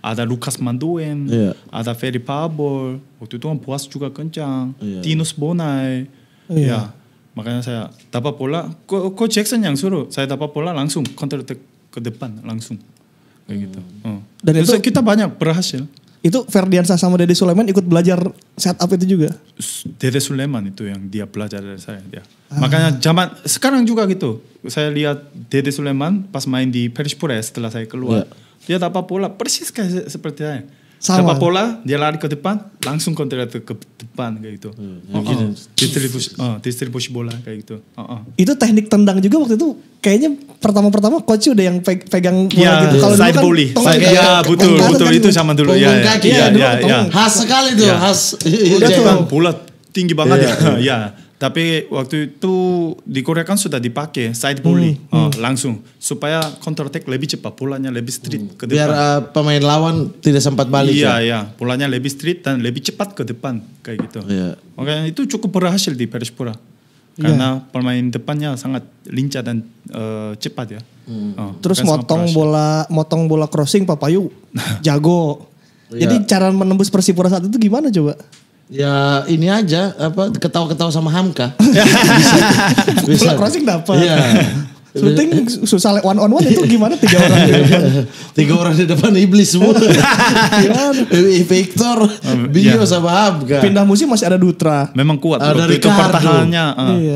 Ada Lucas Manduen, ada Ferry Pabol. Waktu itu kan Boas juga kencang. Tinus Bonai. Makanya saya dapat bola, Coach Jackson yang suruh saya dapat bola langsung counter attack ke depan langsung kayak gitu. Dan itu kita banyak berhasil. Itu Ferdiansyah sama Dede Sulaiman ikut belajar setup itu juga? Dede Sulaiman itu yang dia belajar dari saya. Makanya sekarang juga gitu. Saya lihat Dede Sulaiman pas main di Persipura setelah saya keluar. Dia dapat bola persis kayak seperti saya. Dapat bola, dia lari ke depan, langsung counter attack ke depan kayak gitu. Distribusi bola kayak gitu. Itu teknik tendang juga waktu itu kayaknya pertama-pertama coach udah yang pegang bola gitu. Kalau side bully. Betul itu sama dulu. Khas sekali tuh, khas. Udah tuh bola tinggi banget ya. Tapi waktu itu di Korea kan sudah dipakai side bully langsung supaya counter attack lebih cepat, bolanya lebih straight ke depan. Biar pemain lawan tidak sempat balik. Iya, bolanya lebih straight dan lebih cepat ke depan kayak gitu. Makanya itu cukup berhasil di Persipura. Karena pemain depannya sangat lincah dan cepat ya. Terus motong bola crossing Papayu jago. Jadi cara menembus Persipura saat itu gimana coba? Ya ini aja ketawa-ketawa sama Hamka. Bisa. Crossing dapat. Shooting susah one on one itu gimana 3 orang di depan? 3 orang di depan iblis semua. Victor, Bio sama Hamka. Pindah musim masih ada Dutra. Memang kuat. Ada itu pertahanannya.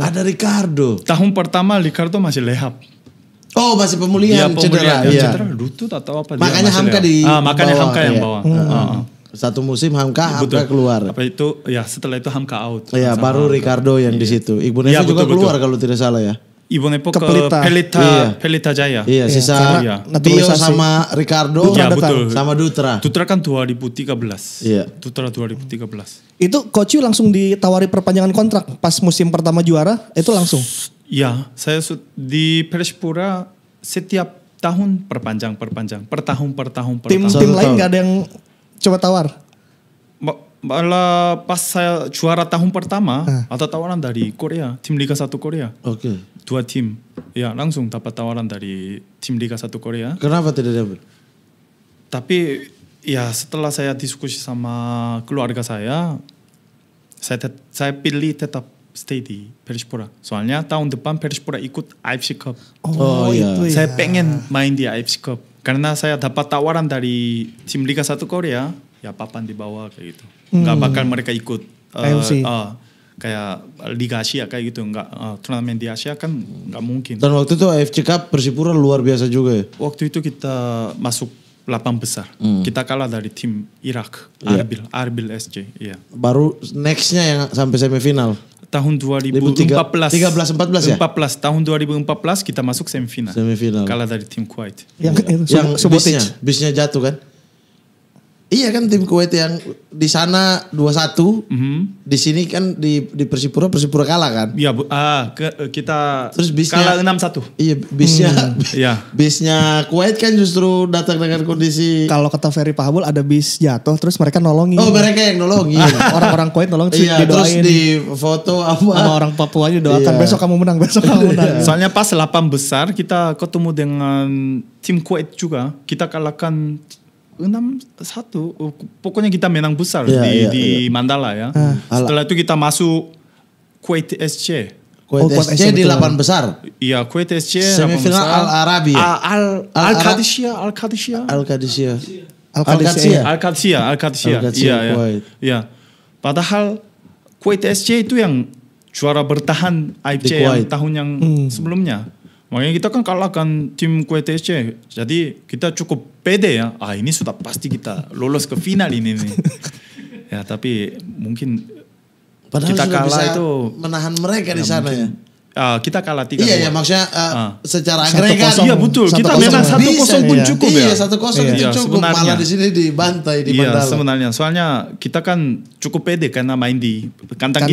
Ada Ricardo. Tahun pertama Ricardo masih lehap. Oh masih pemulihan cedera. Cedera lutut atau apa? Makanya Hamka makanya Hamka yang bawa. Satu musim Hamka keluar. Apa itu? Ya setelah itu Hamka out. Iya baru Ricardo yang di situ. Ibu Nevo juga keluar kalau tidak salah ya. Ibu Nevo ke Pelita Jaya. Iya sisa Bio sama Ricardo. Sama Dutra. Dutra kan 2013. Iya. Dutra 2013. Itu Coach Yu langsung ditawari perpanjangan kontrak pas musim pertama juara itu langsung. Iya, saya di Persipura setiap tahun perpanjang per tahun. Tim lain nggak ada yang coba tawar? malah pas saya juara tahun pertama ada tawaran dari Korea, tim Liga 1 Korea. Oke. 2 tim. Ya, langsung dapat tawaran dari tim Liga 1 Korea. Kenapa tidak diambil? Tapi ya setelah saya diskusi sama keluarga saya pilih tetap stay di Persipura. Soalnya tahun depan Persipura ikut AFC Cup. Oh iya. Itu Saya pengen main di AFC Cup. Karena saya dapat tawaran dari tim Liga 1 Korea, ya papan di bawah kayak gitu. Nggak bakal mereka ikut AFC. Kayak Liga Asia kayak gitu. Turnamen di Asia kan nggak mungkin. Dan waktu itu AFC Cup Persipura luar biasa juga ya? Waktu itu kita masuk 8 besar. Kita kalah dari tim Irak, Arbil SC. Iya. Baru nextnya yang sampai semifinal. Tahun 2014. 13-14 ya? 14. Tahun 2014 kita masuk semifinal. Kalah dari tim Kuwait. Yang bisnya jatuh kan? Iya kan tim Kuwait yang di sana 2-1, di sini kan di Persipura kalah kan? Iya, kita terus bisnya, kalah 6-1. Iya, bisnya Kuwait kan justru datang dengan kondisi. Kalau kata Ferry Pahabul ada bis jatuh, terus mereka nolongin. Oh, mereka yang nolongin. Orang-orang Kuwait nolong, terus didoain. Terus di foto apa? Sama orang Papua didoakan, besok kamu menang. Soalnya pas 8 besar kita ketemu dengan tim Kuwait juga, kita kalahkan 6-1, pokoknya kita menang besar di Mandala ya. Setelah itu kita masuk Kuwait SC. Kuwait SC di 8 besar. Iya, Kuwait SC semifinal Al Arabi. Al Qadisiyah. Iya. Padahal Kuwait SC itu yang juara bertahan AFC yang tahun yang sebelumnya. Makanya kita kan kalahkan tim Kuwait SC. Jadi kita cukup pede ya. Ini sudah pasti kita lolos ke final ini nih. Ya tapi mungkin padahal kita kalah bisa itu menahan mereka di sana ya. Kita kalah 3-2. Iya, maksudnya secara agregat. Iya betul. Kita menang 1-0 pun cukup ya. Iya 1-0 itu cukup. Malah di sini dibantai di Mandala. Iya sebenarnya. Soalnya kita kan cukup pede karena main di kandang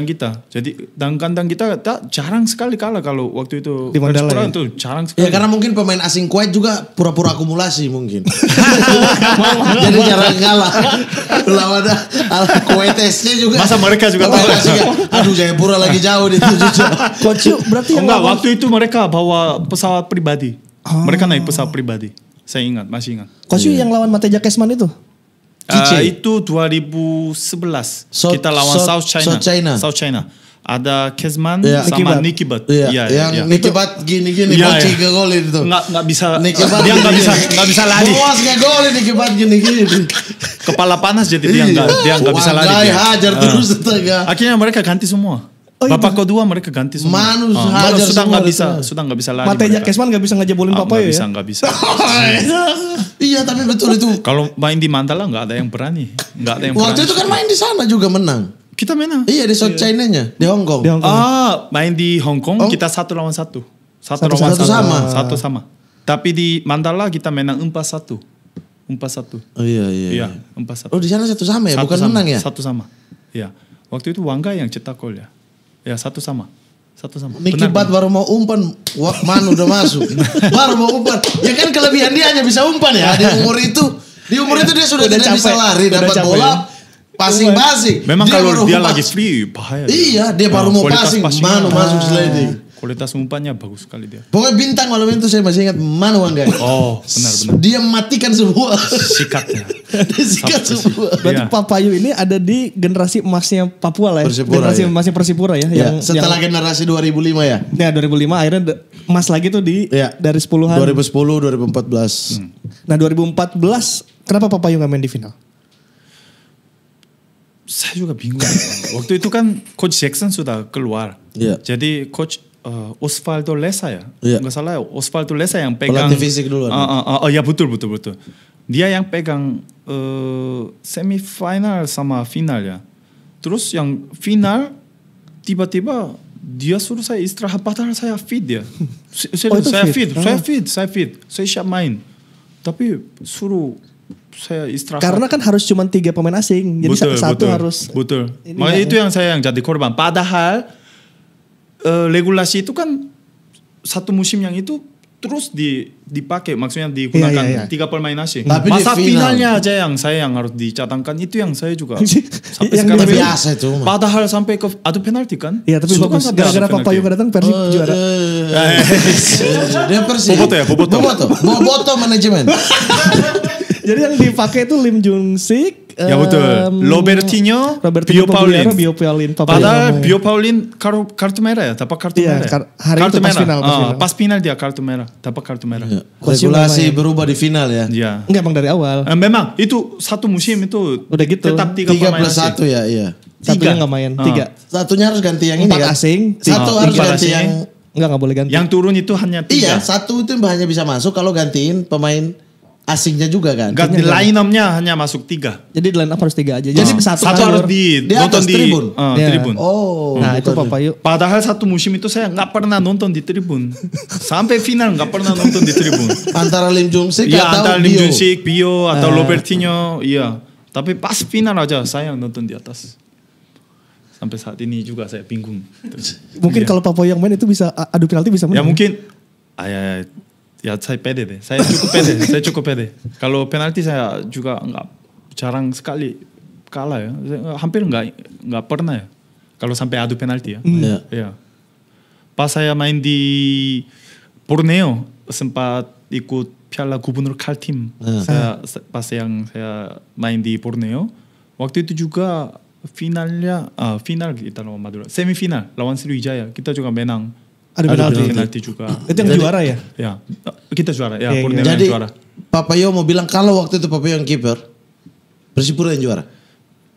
kita. Jadi dan kandang kita jarang sekali kalah kalau waktu itu di Mandala. Itu jarang sekali. Ya karena mungkin pemain asing Kuwait juga pura-pura akumulasi mungkin. Jadi jarang kalah. Lawan Kuwait SC juga. Masa mereka juga tahu. Aduh Jayapura lagi jauh di 7. Coach berarti enggak, waktu itu mereka bawa pesawat pribadi. Mereka naik pesawat pribadi. Saya masih ingat. Coach yang lawan Mateja Kesman itu? Itu 2011. Kita lawan South China. Ada Kesman sama Nicky Butt. Yang Nicky Butt gini-gini Boci ngegolin itu. Nggak bisa. Dia nggak bisa lari. Boas ngegolin Nicky Butt gini-gini. Kepala panas jadi dia nggak bisa lari. Hajar terus setengah. Akhirnya mereka ganti semua. Babak kedua mereka ganti semua. Sudah nggak bisa lari. Mateja Kesman nggak bisa ngejebolin Papua ya? Nggak bisa. Iya tapi betul itu. Kalau main di Mandala nggak ada yang berani. Waktu itu kan main di sana juga menang. Kita menang. Iya di South China-nya di Hong Kong. Main di Hong Kong kita 1-1. Satu sama. Tapi di Mandala kita menang 4-1. Oh iya. 4-1. Oh di sana 1 sama ya, bukan menang ya? 1 sama. Iya. Waktu itu Wangga yang cetak gol ya. Ya 1 sama. Nicky Butt baru mau umpan, Manu udah masuk. Baru mau umpan. Ya kan kelebihan dia hanya bisa umpan ya. Di umur itu dia sudah tidak bisa lari, dapat bola passing. Memang kalau dia lagi free bahaya. Iya, dia baru mau passing, Manu masuk sliding. Kualitas umpannya bagus sekali dia. Pokoknya bintang malam itu saya masih ingat Manu Wangga. Oh, benar. Dia matikan semua. Sikatnya. Sikat semua. Berarti Papayu ini ada di generasi emasnya Papua lah ya. Persipura, generasi emasnya Persipura ya. Setelah generasi 2005 ya. Ya 2005 akhirnya emas lagi tuh dari 10-an. 2010, 2014. Nah 2014 kenapa Papayu gak main di final? Saya juga bingung. Waktu itu kan Coach Jackson sudah keluar. Jadi Coach Osvaldo Lesa ya, nggak salah ya, Osvaldo Lesa yang pegang pelatih fisik dulu. Ya betul. Dia yang pegang semifinal sama final ya. Terus yang final tiba-tiba dia suruh saya istirahat, padahal saya fit ya. Saya fit, saya siap main. Tapi suruh saya istirahat. Karena kan harus cuma 3 pemain asing, jadi satu harus. Betul. Makanya itu yang saya jadi korban. Padahal regulasi itu kan satu musim yang itu terus dipakai, maksudnya digunakan 3 pemain asing. Tapi masa di final. finalnya aja yang saya yang harus dicatangkan, itu yang saya juga sampai Yang sekarang biasa itu. padahal sampai ke adu penalti kan. Iya, tapi Itu kan bagus. sampai Gara-gara adu Pak Payung penalti. datang Persib juara. Dia Persib. Boboto manajemen. Jadi yang dipakai itu Lim Jung Sik, Ya betul. Robertinho, Robertinho Bio Paulin. Padahal Bio Paulin kartu merah ya, dapat kartu Iya, merah. hari itu pas final. Pas final dia kartu merah, dapat kartu merah. Ya. Regulasi berubah di final ya. Iya. Enggak, emang dari awal. Memang itu satu musim itu Udah gitu. tetap 3 3 pemain plus 1 ya, iya. Satunya nggak main. 3. Satunya harus ganti yang ini 4 kan. asing. Satu harus 4 ganti asing. yang Enggak boleh ganti. Yang turun itu hanya 3. iya, satu itu hanya bisa masuk kalau gantiin pemain asingnya juga kan. Ganti line up-nya hanya masuk 3. Jadi di line up harus 3 aja. Jadi Satu harus Di nonton atas di tribun? Iya. tribun. Oh. Nah, itu bukan. Pak Payu. Padahal satu musim itu saya nggak pernah nonton di tribun. Sampai final nggak pernah nonton di tribun. Antara Lim Jung Sik Iya, atau antara Lim Bio. Jung Sik, Bio atau Robertinho, iya. Tapi pas final aja saya yang nonton di atas. Sampai saat ini juga saya bingung. Mungkin kalau Pak Payu yang main itu bisa adu penalti bisa Ya menang. mungkin ya saya pede deh. Saya cukup pede. Kalau penalti saya juga jarang sekali kalah ya. Saya hampir nggak pernah ya. Kalau sampai adu penalti ya. Iya. Pas saya main di Borneo sempat ikut Piala Gubernur Kaltim. Pas yang saya main di Borneo, waktu itu juga final kita lawan Madura. Semifinal lawan Sriwijaya kita juga menang. Ada penalti juga. Itu yang juara ya? Ya, kita juara. Ya, Iya, Borneo Jadi yang juara. Papa Yo mau bilang kalau waktu itu Papa Yo yang kiper, Persipura yang juara.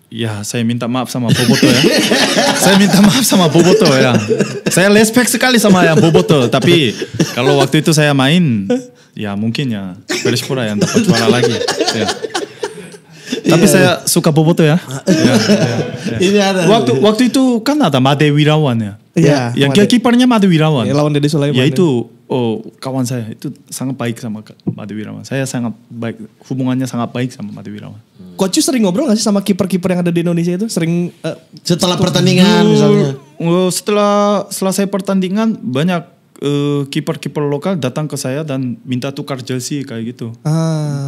Ya, saya minta maaf sama Boboto ya. Saya minta maaf sama Boboto ya. Saya respect sekali sama yang Boboto. Tapi kalau waktu itu saya main, ya mungkin ya Persipura yang dapat juara lagi. Ya. Tapi saya suka Boboto ya. Ini ada. Waktu itu kan ada Made Wirawan ya. Iya. Yang kipernya Made Wirawan. Ya, lawan Dede Sulaiman. Ya itu kawan saya itu sangat baik sama Made Wirawan. Saya sangat baik, hubungannya sangat baik sama Made Wirawan. Coach sering ngobrol gak sih sama kiper-kiper yang ada di Indonesia itu? Sering Setelah pertandingan misalnya. Setelah selesai pertandingan banyak kiper-kiper lokal datang ke saya dan minta tukar jersey kayak gitu.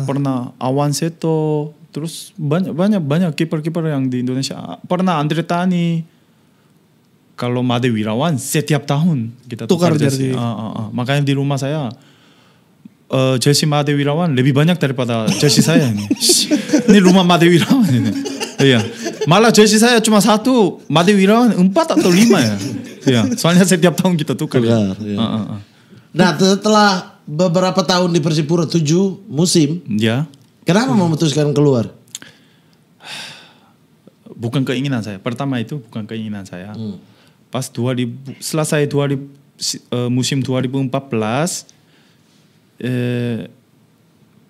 Pernah Awan Seto, terus banyak kiper-kiper yang di Indonesia. Pernah Andre Tani. Kalau Made Wirawan setiap tahun kita tukar jersey. Makanya di rumah saya jersey Made Wirawan lebih banyak daripada jersey saya ini. Ini rumah Made Wirawan ini. Iya. Malah jersey saya cuma 1, Made Wirawan 4 atau 5 ya. Iya. Soalnya setiap tahun kita tukar. Ya. Nah, setelah beberapa tahun di Persipura 7 musim, Ya. kenapa memutuskan keluar? Bukan keinginan saya. Pertama itu bukan keinginan saya. Pas selesai musim 2014,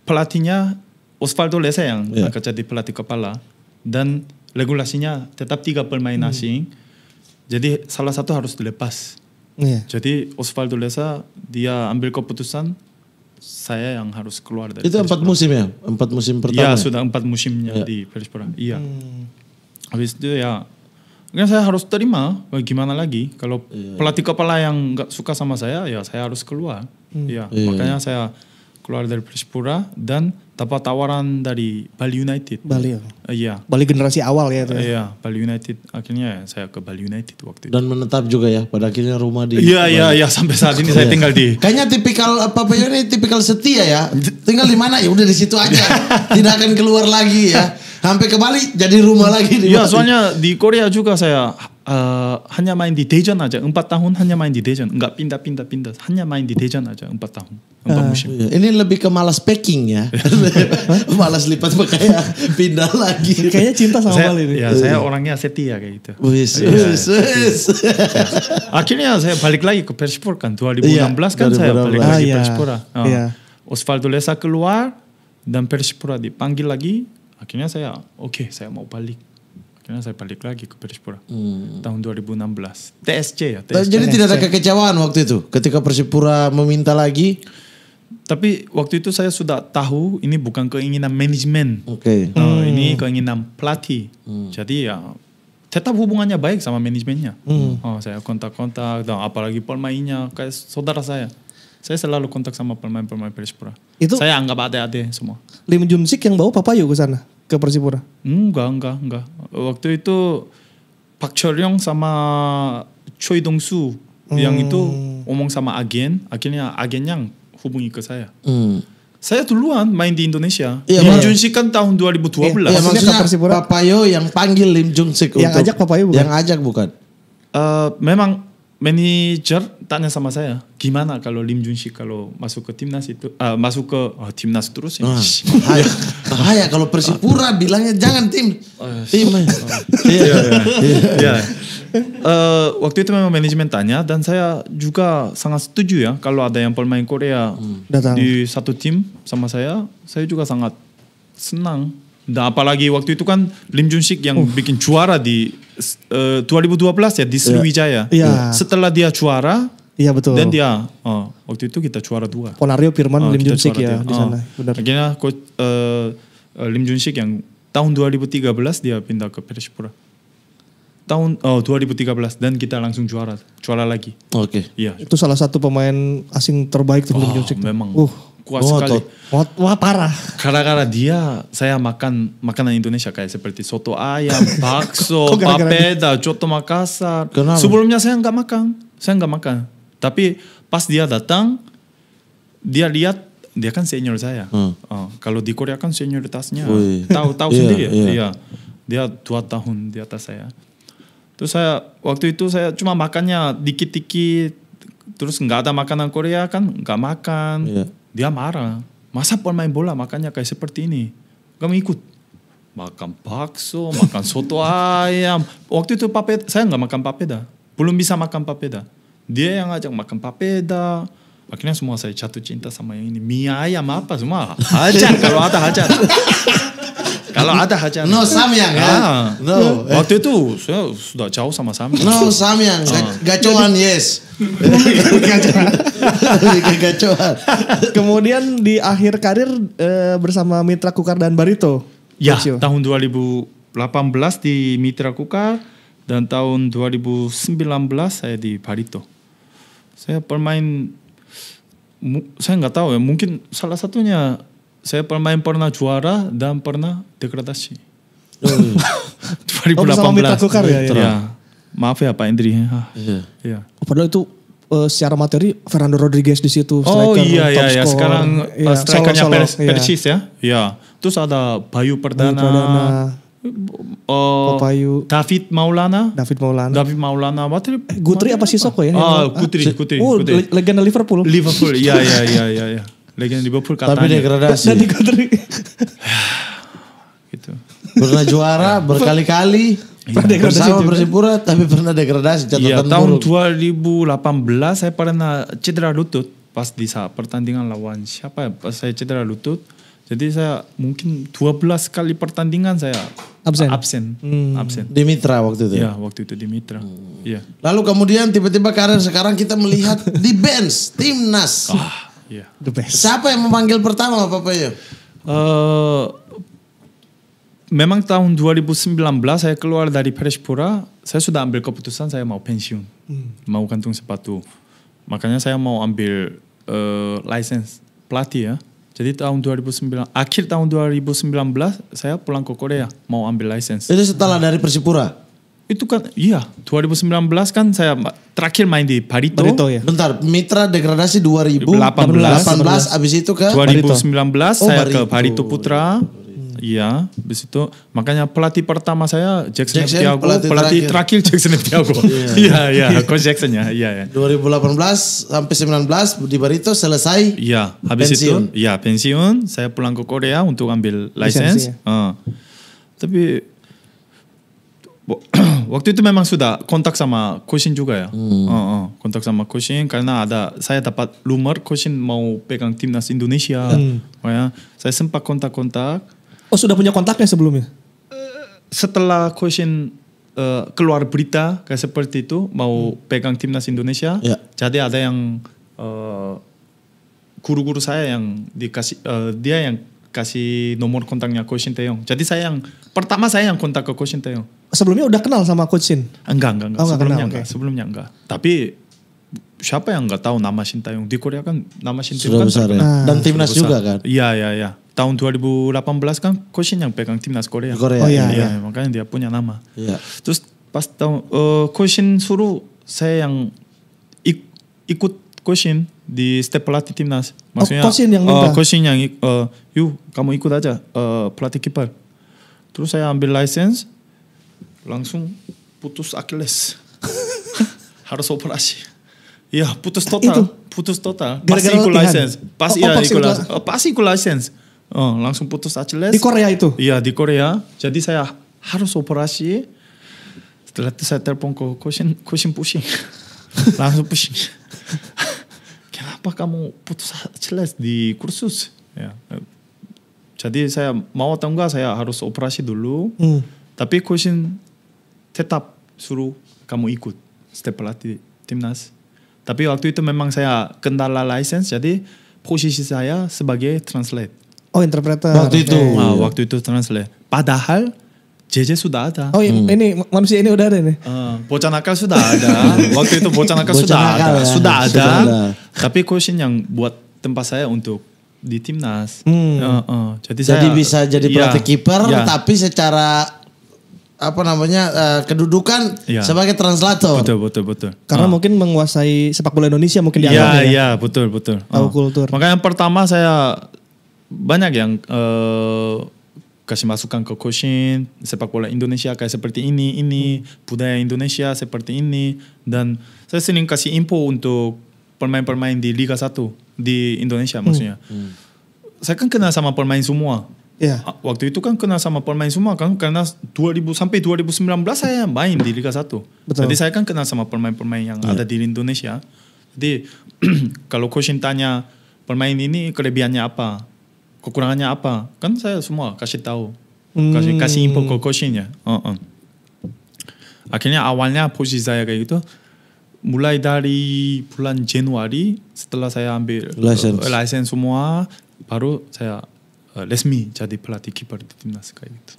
pelatihnya Osvaldo Lesa yang akan jadi pelatih kepala dan regulasinya tetap 3 pemain asing. Jadi salah satu harus dilepas. Jadi Osvaldo Lesa dia ambil keputusan saya yang harus keluar dari Itu 4 musim ya? 4 musim pertama? Iya, sudah 4 musimnya di Persipura. Iya. Habis itu ya kan saya harus terima, gimana lagi? Kalau pelatih kepala yang nggak suka sama saya, ya saya harus keluar. Makanya saya keluar dari Persipura dan dapat tawaran dari Bali United. Bali. Iya. Bali generasi awal ya itu. Iya, Bali United. Akhirnya saya ke Bali United waktu itu. Dan menetap juga ya, pada akhirnya rumah di Iya, sampai saat ini saya tinggal di. Kayaknya tipikal Papa Yo ini tipikal setia ya. Tinggal di mana ya udah di situ aja. Tidak akan keluar lagi ya. Sampai ke Bali jadi rumah lagi di Iya, Bali. soalnya di Korea juga saya hanya main di Daejeon aja. 4 tahun hanya main di Daejeon. Enggak pindah. Hanya main di Daejeon aja 4 tahun. 4 musim. Ini lebih ke malas packing ya. Malas lipat pakaian, pindah lagi. Kayaknya cinta sama Bali nih. Ya, saya orangnya setia kayak gitu. Wis. Akhirnya saya balik lagi ke Persipura kan 2016 kan saya balik lagi Persipura. Osvaldo Lesa keluar dan Persipura dipanggil lagi. Akhirnya saya saya mau balik. Akhirnya saya balik lagi ke Persipura tahun 2016. TSC ya. Jadi tidak ada kekecewaan waktu itu ketika Persipura meminta lagi. Tapi waktu itu saya sudah tahu ini bukan keinginan manajemen. Ini keinginan pelatih. Jadi ya tetap hubungannya baik sama manajemennya. Saya kontak-kontak dan apalagi pemainnya kayak saudara saya. Saya selalu kontak sama pemain-pemain Persipura. Itu saya anggap adik-adik semua. Lim Jun-sik yang bawa Papayu ke sana, ke Persipura? Enggak. Waktu itu Pak Choryong sama Choi Dong-su yang itu ngomong sama agennya yang hubungi ke saya. Saya duluan main di Indonesia. Lim Jun-sik kan tahun 2012. Iya, maksudnya Papayo yang panggil Lim Jun-sik yang untuk ajak Papayo bukan? Yang ajak bukan. Memang manajer tanya sama saya, gimana kalau Lim Jun-sik kalau masuk ke timnas itu, masuk ke timnas terus ya. Bahaya kalau Persipura bilangnya jangan tim. Iya. Waktu itu memang manajemen tanya dan saya juga sangat setuju ya kalau ada yang pemain Korea datang di satu tim sama saya juga sangat senang. Dan apalagi waktu itu kan Lim Jun-sik yang bikin juara di 2012 ya di Sriwijaya. Setelah dia juara, iya betul. Dan dia waktu itu kita juara 2. Ponario Firman Lim Jun-sik ya di sana. Benar. Akhirnya Lim Jun-sik yang tahun 2013 dia pindah ke Persipura. Tahun 2013 dan kita langsung juara lagi. Oke. Iya. Itu salah satu pemain asing terbaik Lim Jun-sik. Memang. Kuat sekali. Wah parah. Gara-gara dia saya makan makanan Indonesia kayak seperti soto ayam, bakso, papeda, coto Makassar. Kenapa? Sebelumnya saya nggak makan. Tapi pas dia datang, dia lihat dia kan senior saya. Kalau di Korea kan senioritasnya tahu sendiri ya. Iya. Dia 2 tahun di atas saya. Terus waktu itu saya cuma makannya dikit-dikit. Terus nggak ada makanan Korea kan nggak makan. Dia marah. Masa pemain bola makannya kayak seperti ini? Kamu ikut? Makan bakso, makan soto ayam. Waktu itu papeda, saya nggak makan papeda. Belum bisa makan papeda. Dia yang ngajak makan papeda. Akhirnya semua saya jatuh cinta sama yang ini. Mie ayam apa semua. Hajar kalau ada hajar. Kalau ada hajar. No samyang ya. No. Waktu itu saya sudah jauh sama samyang. No samyang. Gacoan yes. Gacoan. Kemudian di akhir karir bersama Mitra Kukar dan Barito. Ya, tahun 2018 di Mitra Kukar dan tahun 2019 saya di Barito. Saya pemain, saya nggak tahu ya, mungkin salah satunya saya pernah juara dan pernah degradasi. 2018. Bersama Mitra Kukar ya? Maaf ya Pak Indri. Iya. Padahal itu secara materi Fernando Rodriguez di situ. Oh iya. Sekarang strikernya Persis ya. Iya. Terus ada Bayu Perdana. Papayu. David Maulana. Gutri apa Sissoko ya? Gutri. Legenda Liverpool. Iya. Legenda Liverpool katanya. Tapi degradasi. Gitu. Pernah juara berkali-kali. Bersama Persipura tapi pernah degradasi. Tahun 2018 saya pernah cedera lutut pas di saat pertandingan lawan siapa ya? Pas saya cedera lutut. Jadi saya mungkin 12 kali pertandingan saya absen. Di Mitra waktu itu. Iya, waktu itu di Mitra. Iya. Lalu kemudian tiba-tiba karir sekarang kita melihat di bench timnas. Iya. The best. Siapa yang memanggil pertama Papayo? Memang tahun 2019 saya keluar dari Persipura, saya sudah ambil keputusan saya mau pensiun. Mau gantung sepatu. Makanya saya mau ambil license pelatih ya. Jadi akhir tahun 2019 saya pulang ke Korea mau ambil license. Itu setelah dari Persipura? Itu kan 2019 kan saya terakhir main di Barito ya. Bentar, Mitra degradasi 2018 abis itu ke 2019 saya ke Barito Putra. Iya, habis itu makanya pelatih pertama saya Jackson Tiago, pelatih terakhir Jackson Tiago. Iya, Coach Jackson ya. 2018 sampai 19 di Barito selesai. Iya, habis pensiun. Itu pensiun, saya pulang ke Korea untuk ambil license. Tapi waktu itu memang sudah kontak sama Koshin juga ya. Kontak sama Koshin karena saya dapat rumor Koshin mau pegang timnas Indonesia. Saya sempat kontak. Oh sudah punya kontaknya sebelumnya? Setelah Koshin keluar berita kayak seperti itu mau pegang timnas Indonesia, jadi ada yang guru-guru saya yang dikasih dia yang kasih nomor kontaknya Coach Shin Tae-yong. Jadi pertama saya yang kontak ke Coach Shin Tae-yong. Sebelumnya udah kenal sama Coach Shin? Enggak. Sebelumnya enggak. Tapi siapa yang nggak tahu nama Sintayong di Korea kan, nama sudah Sintayong kan besar ya. Dan timnas juga kan. Iya. Tahun 2018 kan Ko Shin yang pegang timnas Korea. Oh iya. Makanya dia punya nama. Iya. Terus pas tahun Ko Shin suruh saya yang ikut Ko Shin di step pelatih timnas. Maksudnya Ko Shin yang minta. Ko Shin yang yuk kamu ikut aja pelatih kiper. Terus saya ambil license, langsung putus Achilles. Harus operasi. Iya, putus total. Pasti ikut license. Pasti ikut license. Langsung putus Achilles. Di Korea itu? Iya, di Korea. Jadi saya harus operasi. Setelah itu saya telepon ke Ko Shin pusing. Langsung pusing. Kenapa kamu putus Achilles di kursus? Ya. Jadi saya mau atau enggak saya harus operasi dulu. Tapi Ko Shin tetap suruh kamu ikut step pelatih timnas. Tapi waktu itu memang saya kendala license, jadi posisi saya sebagai translate. Oh, interpreter. Waktu itu translate. Padahal JJ sudah ada. Oh, ini manusia ini udah ada nih. Bocah nakal sudah ada. Waktu itu bocah nakal sudah ada. Tapi Ko Shin yang buat tempat saya untuk di timnas. Jadi bisa jadi pelatih kiper, tapi secara kedudukan sebagai translator. Betul. Karena mungkin menguasai sepak bola Indonesia mungkin dianggap ya. Iya, betul. Tahu kultur. Makanya yang pertama saya banyak yang kasih masukan ke Ko Shin, sepak bola Indonesia kayak seperti ini, budaya Indonesia seperti ini, dan saya sering kasih info untuk pemain-pemain di Liga 1 di Indonesia maksudnya. Saya kan kenal sama pemain semua. Yeah. Waktu itu kan kenal sama pemain semua kan, karena 2000 sampai 2019 saya main di Liga 1. Betul. Jadi saya kan kenal sama pemain-pemain yang ada di Indonesia. Jadi kalau Ko Shin tanya pemain ini kelebihannya apa, kekurangannya apa, kan saya semua kasih tahu, kasih info ke Ko Shin ya. Akhirnya awalnya posisi saya kayak gitu. Mulai dari bulan Januari setelah saya ambil license semua, baru saya resmi jadi pelatih kiper di timnas kayak gitu.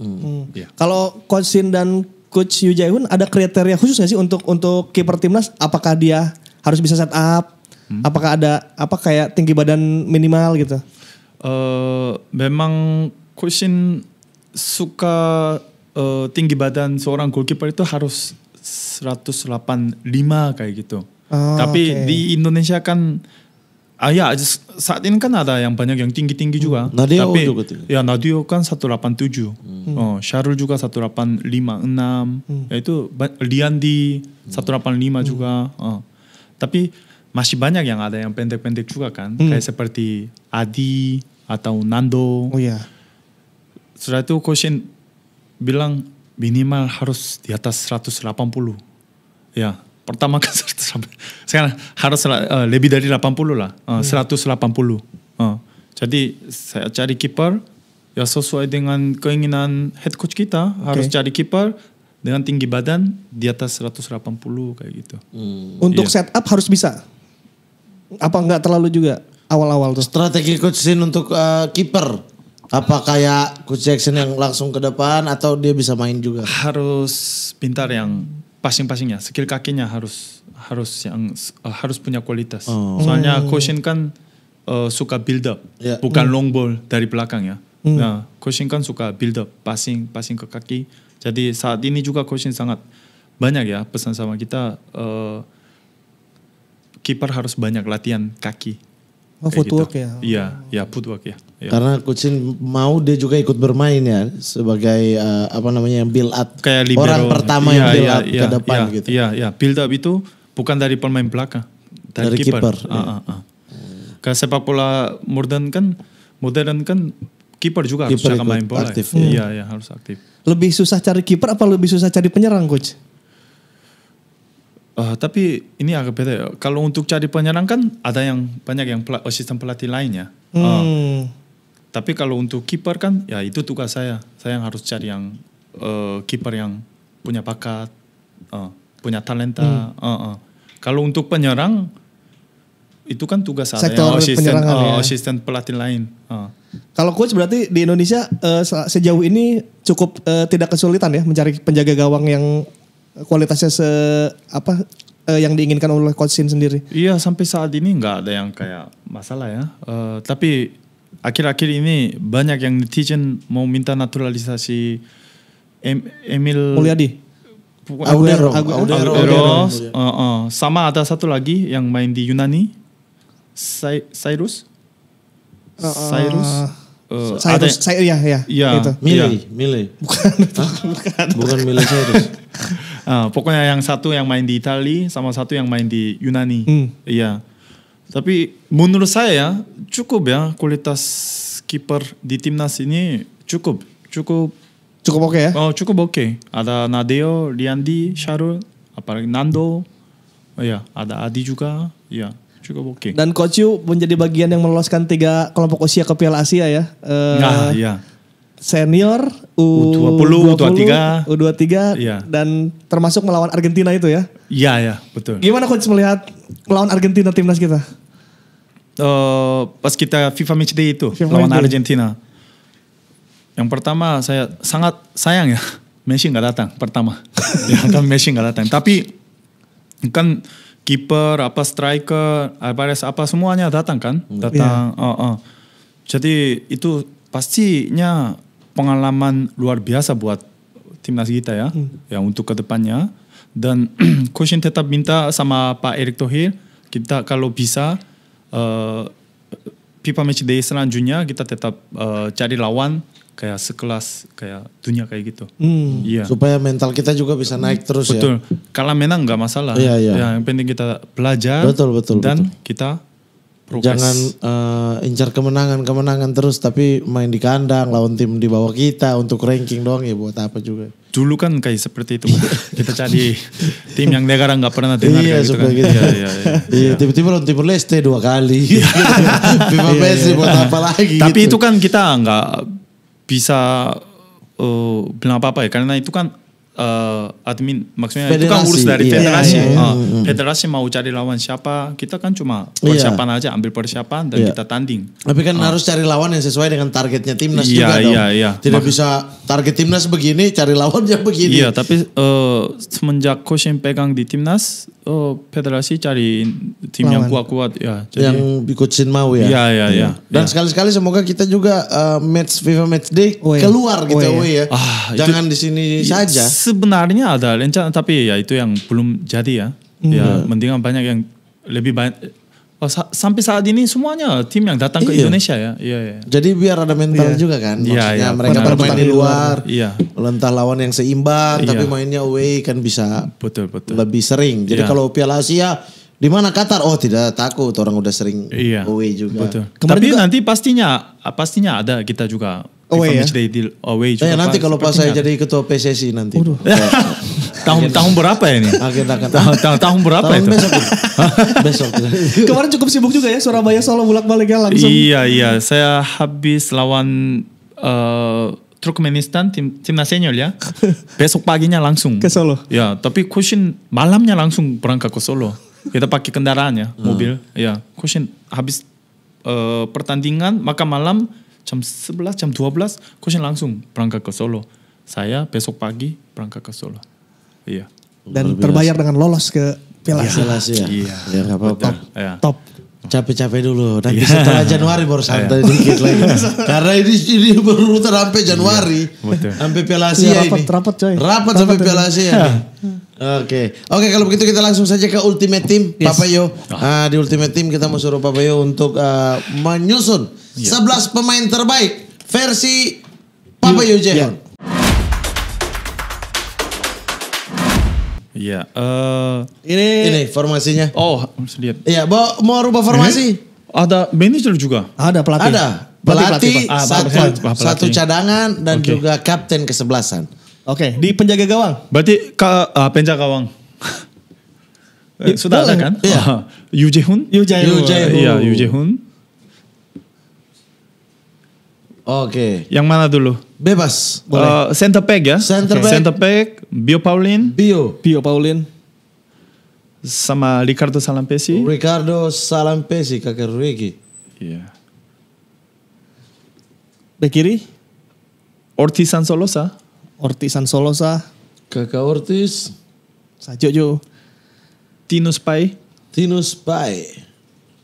Yeah. Kalau Coach Shin dan Coach Yoo Jae-hoon ada kriteria khusus nggak sih untuk kiper timnas? Apakah dia harus bisa set up? Apakah ada kayak tinggi badan minimal gitu? Memang Coach Shin suka tinggi badan seorang goalkeeper itu harus 185 kayak gitu. Tapi di Indonesia kan saat ini kan ada yang banyak yang tinggi-tinggi juga. Nadio tapi, juga tinggi. Ya Nadio kan 187. Syarul juga 185, 6. Itu Liandi 185 juga. Tapi masih banyak yang ada yang pendek-pendek juga kan. Kayak seperti Adi atau Nando. Oh iya. Setelah itu Ko Shin bilang minimal harus di atas 180. Ya. Pertama kan 180. Sekarang harus lebih dari 80 lah. 180. Jadi saya cari kiper ya sesuai dengan keinginan head coach kita. Harus cari kiper dengan tinggi badan di atas 180 kayak gitu. Untuk setup harus bisa? Apa enggak terlalu juga awal-awal tuh? Strategi Coach Shin untuk kiper, apa kayak Coach Jackson yang langsung ke depan atau dia bisa main juga? Harus pintar yang passing-passingnya, skill kakinya harus punya kualitas. Soalnya Coach Shin kan suka build up, bukan long ball dari belakang ya. Nah, Coach Shin kan suka build up, passing ke kaki. Jadi saat ini juga Coach Shin sangat banyak ya pesan sama kita, kiper harus banyak latihan kaki. Footwork gitu. Ya? Iya, footwork ya. Karena Coach Shin mau dia juga ikut bermain ya sebagai build up. Kayak libero. Orang pertama yang build up ke depan gitu. Iya, build up itu bukan dari pemain belakang, dari kiper. Kayak sepak bola modern kan kiper juga harus bisa main bola. Aktif. Iya, harus aktif. Lebih susah cari kiper apa lebih susah cari penyerang, Coach? Tapi ini agak beda ya. Kalau untuk cari penyerang kan ada yang banyak yang asisten pelatih lainnya. Tapi kalau untuk kiper kan ya itu tugas saya. Saya yang harus cari yang kiper yang punya bakat, punya talenta. Kalau untuk penyerang itu kan tugas ada yang asisten pelatih lain. Kalau coach berarti di Indonesia sejauh ini cukup tidak kesulitan ya mencari penjaga gawang yang kualitasnya yang diinginkan oleh Coach Shin sendiri? Iya, sampai saat ini nggak ada yang kayak masalah ya. Tapi akhir-akhir ini banyak yang netizen mau minta naturalisasi Emil Mulyadi. Aguero. Sama ada satu lagi yang main di Yunani, Cyrus. Iya. Itu. Miley. Bukan Miley Cyrus. Pokoknya yang satu yang main di Italia sama satu yang main di Yunani. Iya. Tapi menurut saya cukup ya kualitas kiper di timnas ini cukup oke ya? Oh, cukup oke. Ada Nadeo, Liandi, Syarul, apalagi Nando. Iya, ada Adi juga. Iya, cukup oke. Dan Coach Yu menjadi bagian yang meloloskan 3 kelompok usia ke Piala Asia ya. Iya. Senior, U20, U23 iya. Dan termasuk melawan Argentina itu ya. Iya, betul. Gimana Coach melihat melawan Argentina timnas kita? Pas kita FIFA Matchday itu lawan Argentina. Yang pertama saya sangat sayang ya, Messi nggak datang pertama. Ya kan Messi nggak datang. Tapi kan kiper, striker, Alvarez semuanya datang kan? Datang. Yeah. Jadi itu pastinya pengalaman luar biasa buat timnas kita ya. Ya untuk kedepannya. Dan Coach Shin tetap minta sama Pak Erick Thohir, kita kalau bisa FIFA Matchday selanjutnya kita tetap cari lawan kayak sekelas kayak dunia kayak gitu. Iya. Supaya mental kita juga bisa naik terus. Betul. Ya. Kalah menang nggak masalah. Iya. Ya, yang penting kita belajar. Betul. Dan kita progres. Jangan incar kemenangan terus tapi main di kandang lawan tim di bawah kita untuk ranking doang ya buat apa juga. Dulu kan kayak seperti itu. Kita cari tim yang negara nggak pernah dengar kayak gitu kan. Iya, tiba-tiba lawan Timor Leste 2 kali. FIFA Matchday buat apa lagi. Tapi gitu. itu kan kita nggak bisa bilang apa-apa ya. Karena itu kan admin, maksudnya federasi, itu kan urus dari federasi. Iya. Federasi mau cari lawan siapa, kita kan cuma persiapan aja, ambil persiapan dan kita tanding. Tapi kan harus cari lawan yang sesuai dengan targetnya timnas juga dong. Iya. Tidak bisa target timnas begini, cari lawannya begini. Iya, tapi semenjak Coach Shin pegang di timnas, federasi cari tim yang kuat-kuat ya. Jadi, yang Coach Shin mau ya. Iya. Dan sekali-sekali semoga kita juga FIFA Matchday keluar gitu ya. Jangan di sini saja. Sebenarnya ada rencana tapi ya itu yang belum jadi ya. Ya mendingan banyak yang lebih banyak. Sampai saat ini semuanya tim yang datang ke Indonesia ya. Iya. Jadi biar ada mental juga kan. Maksudnya mereka bermain di luar. Iya. Entah lawan yang seimbang tapi mainnya away kan bisa betul. Lebih sering. Jadi kalau Piala Asia di mana Qatar? Oh tidak takut, orang udah sering away juga. Betul. Tapi juga, nanti pastinya ada kita juga. Away ya? Away juga. Nanti kalau pas saya jadi ketua PSSI nanti. Tahun berapa ya ini? Tahun berapa itu? Besok. Kemarin cukup sibuk juga ya, Surabaya Solo bolak-balik ya langsung. Iya. Saya habis lawan Turkmenistan timnas senior ya. Besok paginya langsung ke Solo. Ya, tapi Coach Shin malamnya langsung berangkat ke Solo. Kita pakai kendaraan ya, mobil. Ya, Coach Shin habis pertandingan maka malam jam 11, jam 12 Coach Shin langsung berangkat ke Solo. Saya besok pagi berangkat ke Solo. Iya. Dan terbayar dengan lolos ke Piala Asia. Iya. Ya enggak apa-apa. Top. Capek-capek dulu. Nanti setelah Januari baru santai dikit lagi. Karena ini baru sampai Januari. Sampai Piala Asia ini. Rapat coy. Rapat sampai Piala Asia. Oke, kalau begitu kita langsung saja ke Ultimate Team. Papa Yo. Di Ultimate Team kita mau suruh Papa Yo untuk menyusun 11 pemain terbaik versi Papa Yo Jaehoon. Iya. Ini formasinya. Oh, harus lihat. Iya, mau rubah formasi? Ada manajer juga. Ada pelatih. Ada. Pelatih. Satu cadangan dan juga kapten kesebelasan. Oke, di penjaga gawang. Berarti penjaga gawang. Sudah ada kan? Iya. Yu Jae-hoon. Iya, Yu Jae-hoon. Oke. Yang mana dulu? Bebas. Center back ya. Center back. Bio Paulin. Bio Paulin. Sama Ricardo Salampesi. Kakek Ruegi. Iya. Bek kiri. Ortiz Sansolosa. Kakak Ortiz. Sajojo. Tinus Pai.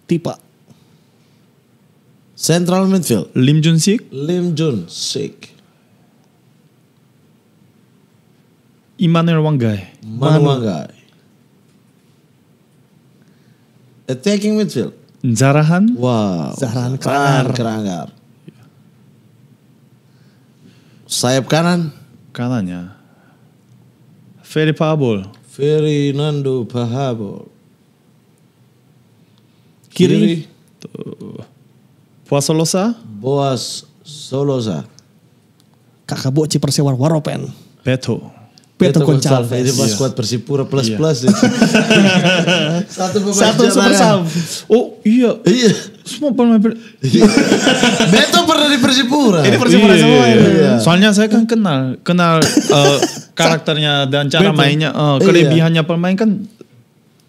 Tipa. Central midfield. Lim Jun Sik. Immanuel Wanggai. Attacking midfield. Zarahan. Wow. Zahran Kerangar. Sayap kanan. Kanannya. Ferry Pahabol. Fernando Pahabol. Kiri. Boas Solosa. Kakak Boci Persewar Waropen. Beto Gonçalves. Ini pas skuad Persipura plus. Satu super sub. Oh iya. Semua pemain. Beto pernah di Persipura. Ini Persipura semua. Iya. Soalnya saya kan kenal karakternya dan cara mainnya, kelebihannya pemain kan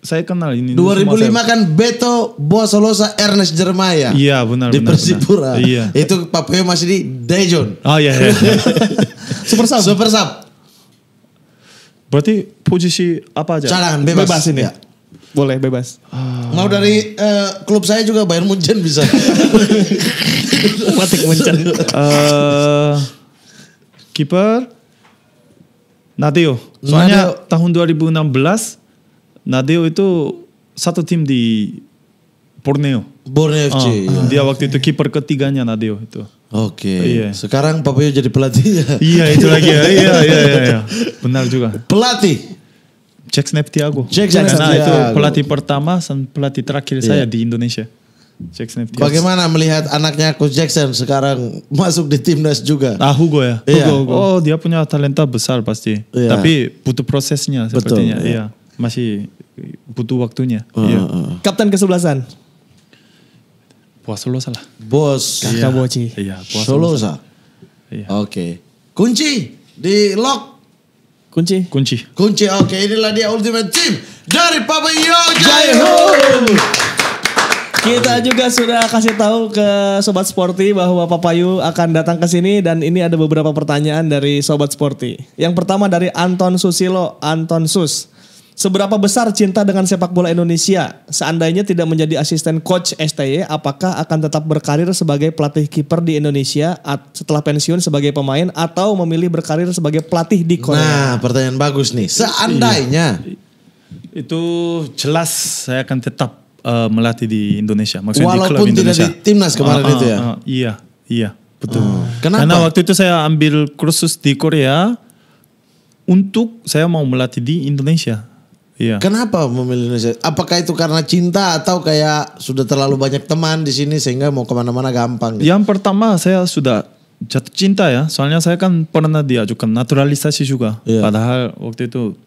saya kenal ini. 2005 kan Beto, Boas Solosa, Ernest Jeremiah. Iya benar. Di Persipura. Iya. Itu Papua masih di Daejeon. Oh iya. Super sub. Berarti posisi apa aja? Cadangan bebas ini. Ya. Boleh bebas. Mau dari klub saya juga Bayern Munchen bisa. Matik Munchen. Kiper Nadeo. Soalnya tahun 2016 Nadeo itu satu tim di Borneo FC. Dia waktu itu kiper ketiganya Nadeo itu. Oke. Iya. Sekarang Papua jadi pelatihnya. Iya itu lagi ya. Iya. Benar juga. Pelatih. Jack Sneptiago. Karena itu pelatih pertama dan pelatih terakhir saya di Indonesia. Jack Sneptiago. Bagaimana melihat anaknya Coach Jackson sekarang masuk di timnas juga? Hugo ya. Iya. Hugo. Oh dia punya talenta besar pasti. Iya. Tapi butuh prosesnya sepertinya. Betul, iya. Masih butuh waktunya. Iya. Kapten kesebelasan. Boas Solosa lah. Kakak Boci. Iya. Boas Solosa. Iya. Oke. Kunci di lock. Kunci. Oke, inilah dia Ultimate Team dari Papayo Jaya. Kita juga sudah kasih tahu ke Sobat Sporty bahwa Papayu akan datang ke sini dan ini ada beberapa pertanyaan dari Sobat Sporty. Yang pertama dari Anton Susilo, Anton Sus. Seberapa besar cinta dengan sepak bola Indonesia? Seandainya tidak menjadi asisten coach STY, apakah akan tetap berkarir sebagai pelatih kiper di Indonesia setelah pensiun sebagai pemain atau memilih berkarir sebagai pelatih di Korea? Nah, pertanyaan bagus nih. Seandainya itu jelas saya akan tetap melatih di Indonesia. Maksudnya walaupun di klub Indonesia. tidak di timnas kemarin itu ya? Iya, betul. Kenapa? Karena waktu itu saya ambil kursus di Korea untuk saya mau melatih di Indonesia. Iya. Kenapa memilih Indonesia? Apakah itu karena cinta atau kayak sudah terlalu banyak teman di sini sehingga mau kemana-mana gampang? Gitu? Yang pertama saya sudah jatuh cinta ya. Soalnya saya kan pernah diajukan naturalisasi juga. Iya. Padahal waktu itu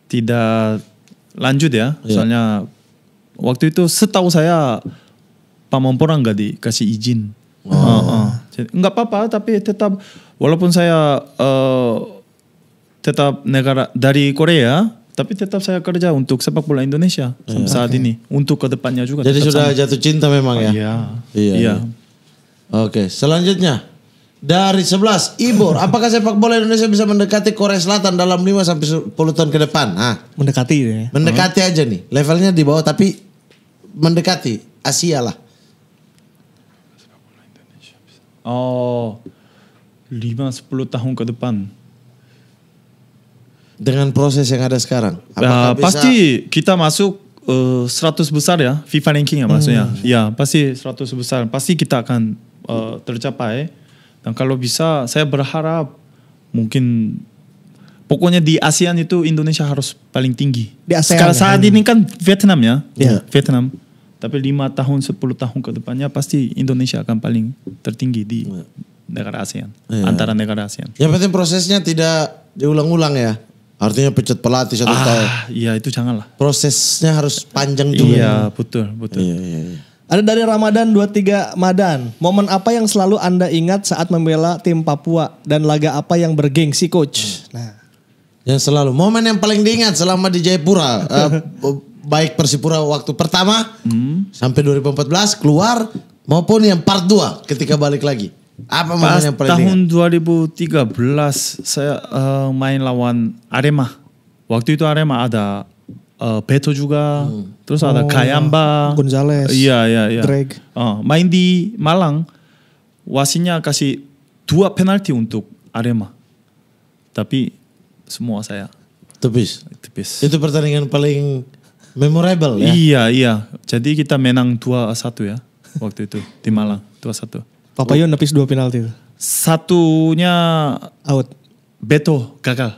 tidak lanjut ya. Iya. Soalnya waktu itu setahu saya Pak Mampora nggak dikasih izin. Nggak apa-apa tapi tetap walaupun saya tetap negara dari Korea. Tapi tetap saya kerja untuk sepak bola Indonesia saat ini. Untuk kedepannya juga. Jadi sudah jatuh cinta memang ya? Iya. Oke, selanjutnya. Dari 11, Ibor. Apakah sepak bola Indonesia bisa mendekati Korea Selatan dalam 5-10 tahun ke depan? Mendekati ya? Mendekati aja nih. Levelnya di bawah tapi mendekati. Asia lah. 5-10 tahun ke depan. Dengan proses yang ada sekarang. Pasti kita masuk 100 besar ya. FIFA ranking ya maksudnya. Ya pasti 100 besar. Pasti kita akan tercapai. Dan kalau bisa saya berharap mungkin pokoknya di ASEAN itu Indonesia harus paling tinggi. Di ASEAN. Sekarang saat ini kan Vietnam ya. Iya. Vietnam. Tapi 5 tahun 10 tahun ke depannya pasti Indonesia akan paling tertinggi di negara ASEAN. Antara negara ASEAN. Yang penting prosesnya tidak diulang-ulang ya. Artinya pecat pelatih 1 tahun. Iya itu janganlah. Prosesnya harus panjang juga. Iya betul. Iya. Ada dari Ramadan 23 Madan. Momen apa yang selalu Anda ingat saat membela tim Papua dan laga apa yang bergengsi coach? Nah, yang selalu momen yang paling diingat selama di Jayapura, baik Persipura waktu pertama sampai 2014 keluar maupun yang part 2 ketika balik lagi. Apa momen yang paling tahun diingat? 2013 saya main lawan Arema. Waktu itu Arema ada Beto juga. Terus ada Kayamba, Gonzales, iya. Greg. Main di Malang, wasitnya kasih 2 penalti untuk Arema. Tapi semua saya Tepis. Itu pertandingan paling memorable ya? Iya. Jadi kita menang 2-1 ya waktu itu di Malang 2-1. Papayo nepis 2 penalti. Satunya Out. Beto gagal.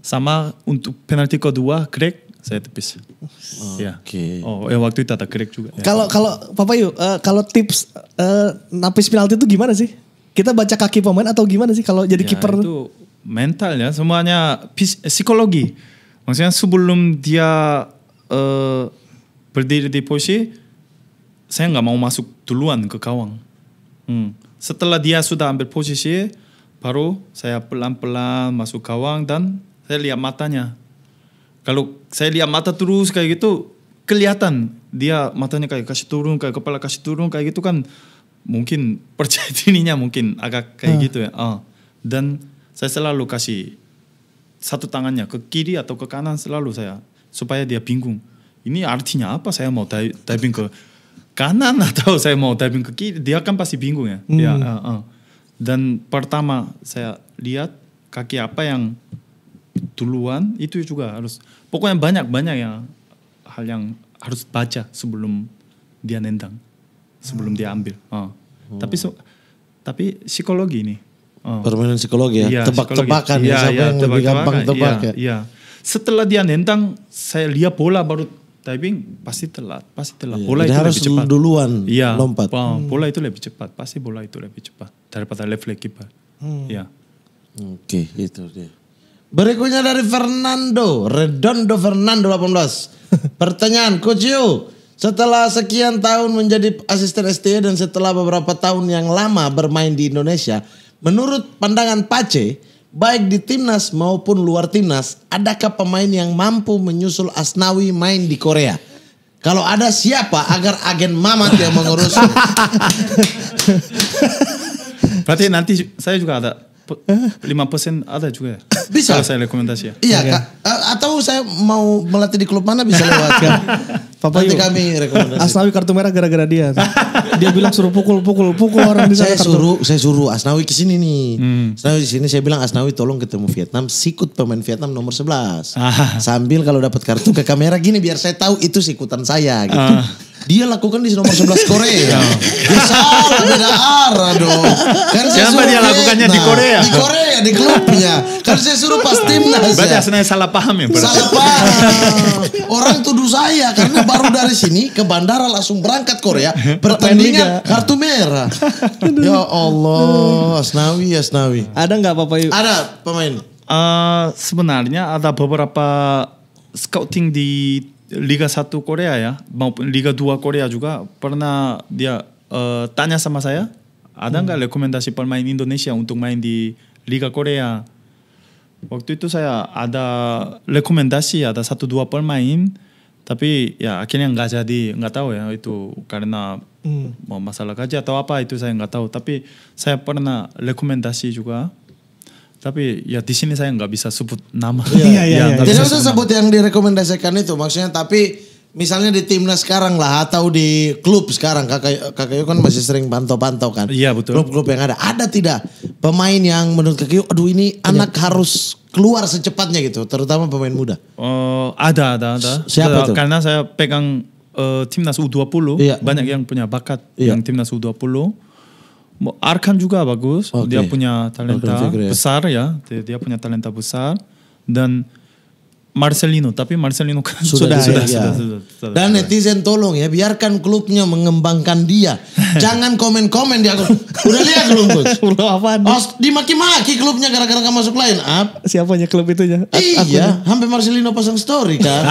Sama untuk penalti kedua Greg saya tepis. Oke. Waktu itu ada Greg juga. Kalau Papayo, kalau tips napis penalti itu gimana sih? Kita baca kaki pemain atau gimana sih kalau jadi kiper? Itu mental ya, semuanya psikologi. Maksudnya sebelum dia berdiri di posisi, saya nggak mau masuk duluan ke gawang. Setelah dia sudah ambil posisi, baru saya pelan-pelan masuk gawang dan saya lihat matanya. Kalau saya lihat mata terus kayak gitu, kelihatan dia matanya kayak kasih turun, kayak kepala kasih turun kayak gitu kan, mungkin percaya dirinya mungkin agak kayak gitu ya. Dan saya selalu kasih satu tangannya ke kiri atau ke kanan selalu saya, supaya dia bingung. Ini artinya apa? Saya mau diving ke kanan atau saya mau diving ke kiri? Dia kan pasti bingung ya. Dan pertama saya lihat kaki apa yang duluan, itu juga harus. Pokoknya banyak yang hal yang harus baca sebelum dia nendang, sebelum dia ambil. Tapi psikologi ini. Permainan psikologi ya, tebak-tebakan ya, siapa yang lebih gampang tebak ya. Iya. Setelah dia nendang, saya lihat bola baru diving, pasti telat. Bola itu harus lebih cepat. Duluan lompat. Bola itu lebih cepat, pasti bola itu lebih cepat daripada refleks kiper. Iya. Oke, itu dia. Berikutnya dari Redondo Fernando 18. Pertanyaan, Coach Yu, setelah sekian tahun menjadi asisten STY dan setelah beberapa tahun yang lama bermain di Indonesia, menurut pandangan Pace, baik di timnas maupun luar timnas, adakah pemain yang mampu menyusul Asnawi main di Korea? Kalau ada, siapa agar agen Mamat yang mengurus? Berarti nanti saya juga ada 5% ada juga ya? Bisa. Kalau saya rekomendasi ya? Iya, Kak. Atau saya mau melatih di klub mana bisa lewat kan? Nanti kami rekomendasi. Asnawi kartu merah gara-gara dia. Dia bilang suruh pukul orang di sana. Saya suruh Asnawi ke sini nih. Asnawi di sini, saya bilang Asnawi tolong ketemu Vietnam, sikut pemain Vietnam nomor 11. Sambil kalau dapat kartu ke kamera gini biar saya tahu itu sikutan saya gitu. Dia lakukan di nomor 11 Korea. Dia salah, beda arah dong. Kan siapa dia lakukannya di Korea? Di Korea, di klubnya. Kan saya suruh pas timnas. Berarti Asnawi salah paham ya? Salah paham. Orang tuduh saya karena baru dari sini ke bandara langsung berangkat Korea. Pertandingan kartu merah. Ya Allah, Asnawi. Ada nggak Papayu? Ada pemain. Sebenarnya ada beberapa scouting di Liga 1 Korea ya, maupun Liga 2 Korea juga pernah dia tanya sama saya, ada nggak rekomendasi pemain Indonesia untuk main di Liga Korea? Waktu itu saya ada rekomendasi, ada 1-2 pemain, tapi ya akhirnya nggak tahu ya itu karena masalah gaji atau apa, itu saya nggak tahu. Tapi saya pernah rekomendasi juga. Tapi ya di sini saya nggak bisa sebut nama. Tidak usah sebut yang direkomendasikan itu, maksudnya. Tapi misalnya di timnas sekarang lah atau di klub sekarang, kakak Yu kan masih sering pantau-pantau kan. Iya betul. Klub-klub yang ada tidak pemain yang menurut kakak Yu, aduh ini anak harus keluar secepatnya gitu, terutama pemain muda? Ada. Siapa tuh? Karena saya pegang timnas U20, banyak yang punya bakat yang timnas U20. Arkan juga bagus, dia punya talenta besar ya, dia punya talenta besar. Dan Marcelino, tapi Marcelino kan sudah. Dan netizen tolong ya, biarkan klubnya mengembangkan dia. Jangan komen-komen dia. Udah lihat belum Coach? Belum apa? Dimaki-maki klubnya gara-gara gak masuk line up. Siapanya klub itunya? Iya, sampai Marcelino pasang story kan.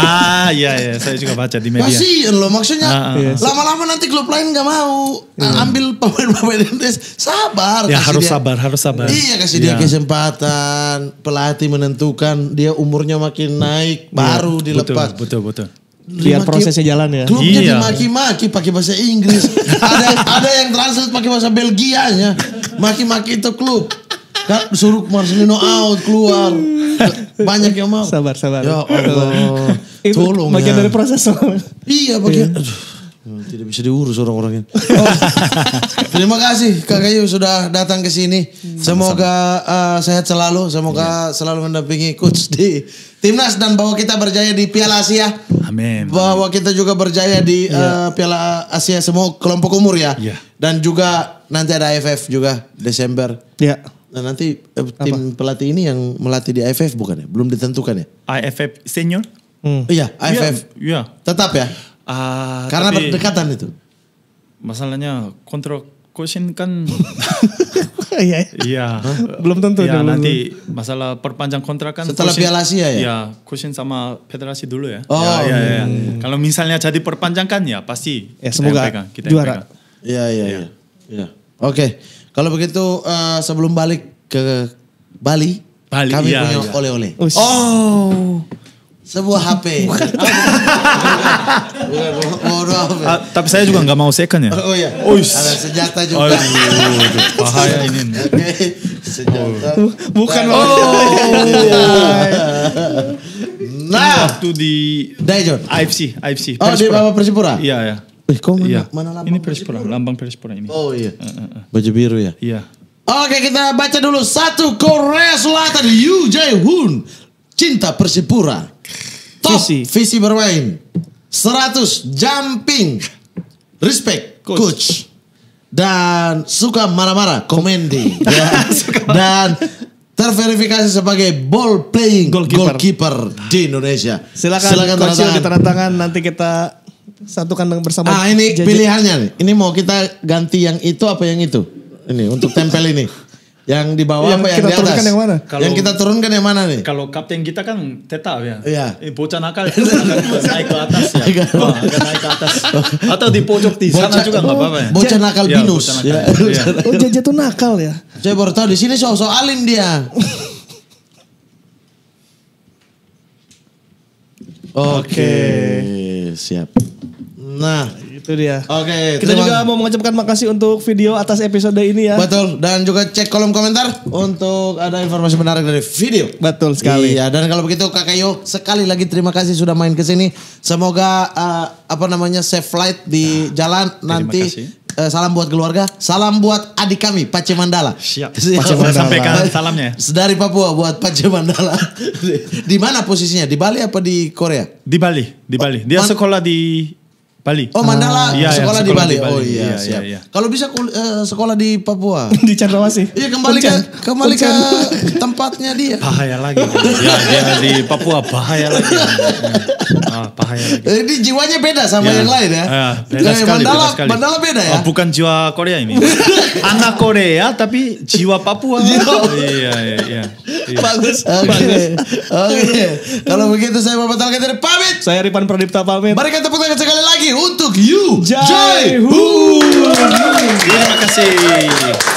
Iya, saya juga baca di media. Kasian loh, maksudnya lama-lama nanti klub lain gak mau ambil pemain-pemain Indonesia. Sabar. Ya harus sabar. Iya, kasih dia kesempatan. Pelatih menentukan, dia umurnya makin naik, baru dilepas. Betul. Biar prosesnya jalan ya. Klubnya dimaki-maki pakai bahasa Inggris. ada yang translate pakai bahasa Belgianya. Maki-maki itu klub. Kan suruh Marcelino out keluar. Banyak yang mau. Sabar. Ya Allah. Itu Tolong bagian ya. dari proses. Iya bagian. Aduh, tidak bisa diurus orang-orang ini. Terima kasih Kak Kayu sudah datang ke sini. Semoga sehat selalu. Semoga selalu mendampingi coach di Timnas dan bahwa kita berjaya di Piala Asia. Amin. Bahwa kita juga berjaya di Piala Asia semua kelompok umur ya. Iya. Dan juga nanti ada AFF juga Desember. Ya. Nah nanti tim pelatih ini yang melatih di AFF bukan ya? Belum ditentukan ya? AFF senior? Iya AFF. Iya. Tetap ya? Karena tapi berdekatan itu. masalahnya kontrak Koshin kan Iya. iya. Belum tentu. Ya, belum. nanti masalah perpanjang kontrak kan Setelah Koshin- Piala Asia ya? Iya, Koshin sama federasi dulu ya. Oh, ya. Kalau misalnya jadi perpanjangkan ya pasti Ya, kita semoga yang pegang, kita yang juara. pegang. Iya. Oke. Kalau begitu sebelum balik ke Bali, kami iya, punya iya. oleh-oleh. Oh. Sebuah HP. Bukan. Tapi saya juga nggak mau second ya. Oh iya. Ada senjata juga. Bahaya ini. Oke. Senjata. Bukan. Nah, Waktu di Daejeon. AFC. Oh, di bawah Persipura? Iya. Kok Iya. mana lambang? Ini Persipura, lambang Persipura ini. Oh iya. Baju biru ya? Iya. Oke, kita baca dulu. 1 Korea Selatan, Yoo Jae-hoon. Cinta Persipura. Top visi bermain. 100 jumping. Respect coach. Dan suka marah-marah komedi. Ya. Dan terverifikasi sebagai ball playing goalkeeper di Indonesia. Silakan coach tanda tangan, nanti kita satukan bersama. Ini pilihannya nih. Ini mau kita ganti yang itu apa yang itu? Ini untuk tempel ini. Yang di bawah Yang apa yang kita di atas? turunkan yang mana? Yang kita turunkan yang mana nih? Kalau kapten kita kan tetap ya. Iya. Bocah nakal itu akan naik ke atas ya. Akan naik ke atas. Atau di pojok di sana juga nggak apa-apa ya. Bocah nakal Iya, binus. bocah nakal. Ya. Iya. Oh, Jaja tuh nakal ya. Saya baru tahu di sini so-so alim dia. Oke, siap. Nah, Itu dia. oke. Kita juga mau mengucapkan makasih untuk video atas episode ini ya. Betul, dan juga cek kolom komentar untuk ada informasi menarik dari video. Betul sekali. Iya, dan kalau begitu Kak Kayu sekali lagi terima kasih sudah main ke sini. Semoga safe flight di jalan nanti. kasih. Salam buat keluarga, salam buat adik kami Pace Mandala. Siap. Pace Mandala. Sampaikan salamnya. Dari Papua buat Pace Mandala. Di mana posisinya? Di Bali apa di Korea? Di Bali. Dia sekolah di Bali. Oh, Mandala Iya, sekolah di sekolah Bali. di Bali. Oh iya, Iya, siap. iya. Kalau bisa sekolah di Papua. Di Cendrawasih. Iya, kembali ke tempatnya dia. Bahaya lagi. Ya, dia di Papua bahaya lagi. Bahaya lagi. Ini jiwanya beda sama yang lain ya. Beda sekali, beda sekali. Mandala beda ya. Bukan jiwa Korea ini. Anak Korea tapi jiwa Papua. Iya. Bagus. Oke. Kalau begitu saya Bapak Talka dari pamit. Saya Ripan Pradipta pamit. Berikan tepuk tangan sekali lagi untuk Yoo Jae-hoon. Jae-hoon. Terima kasih.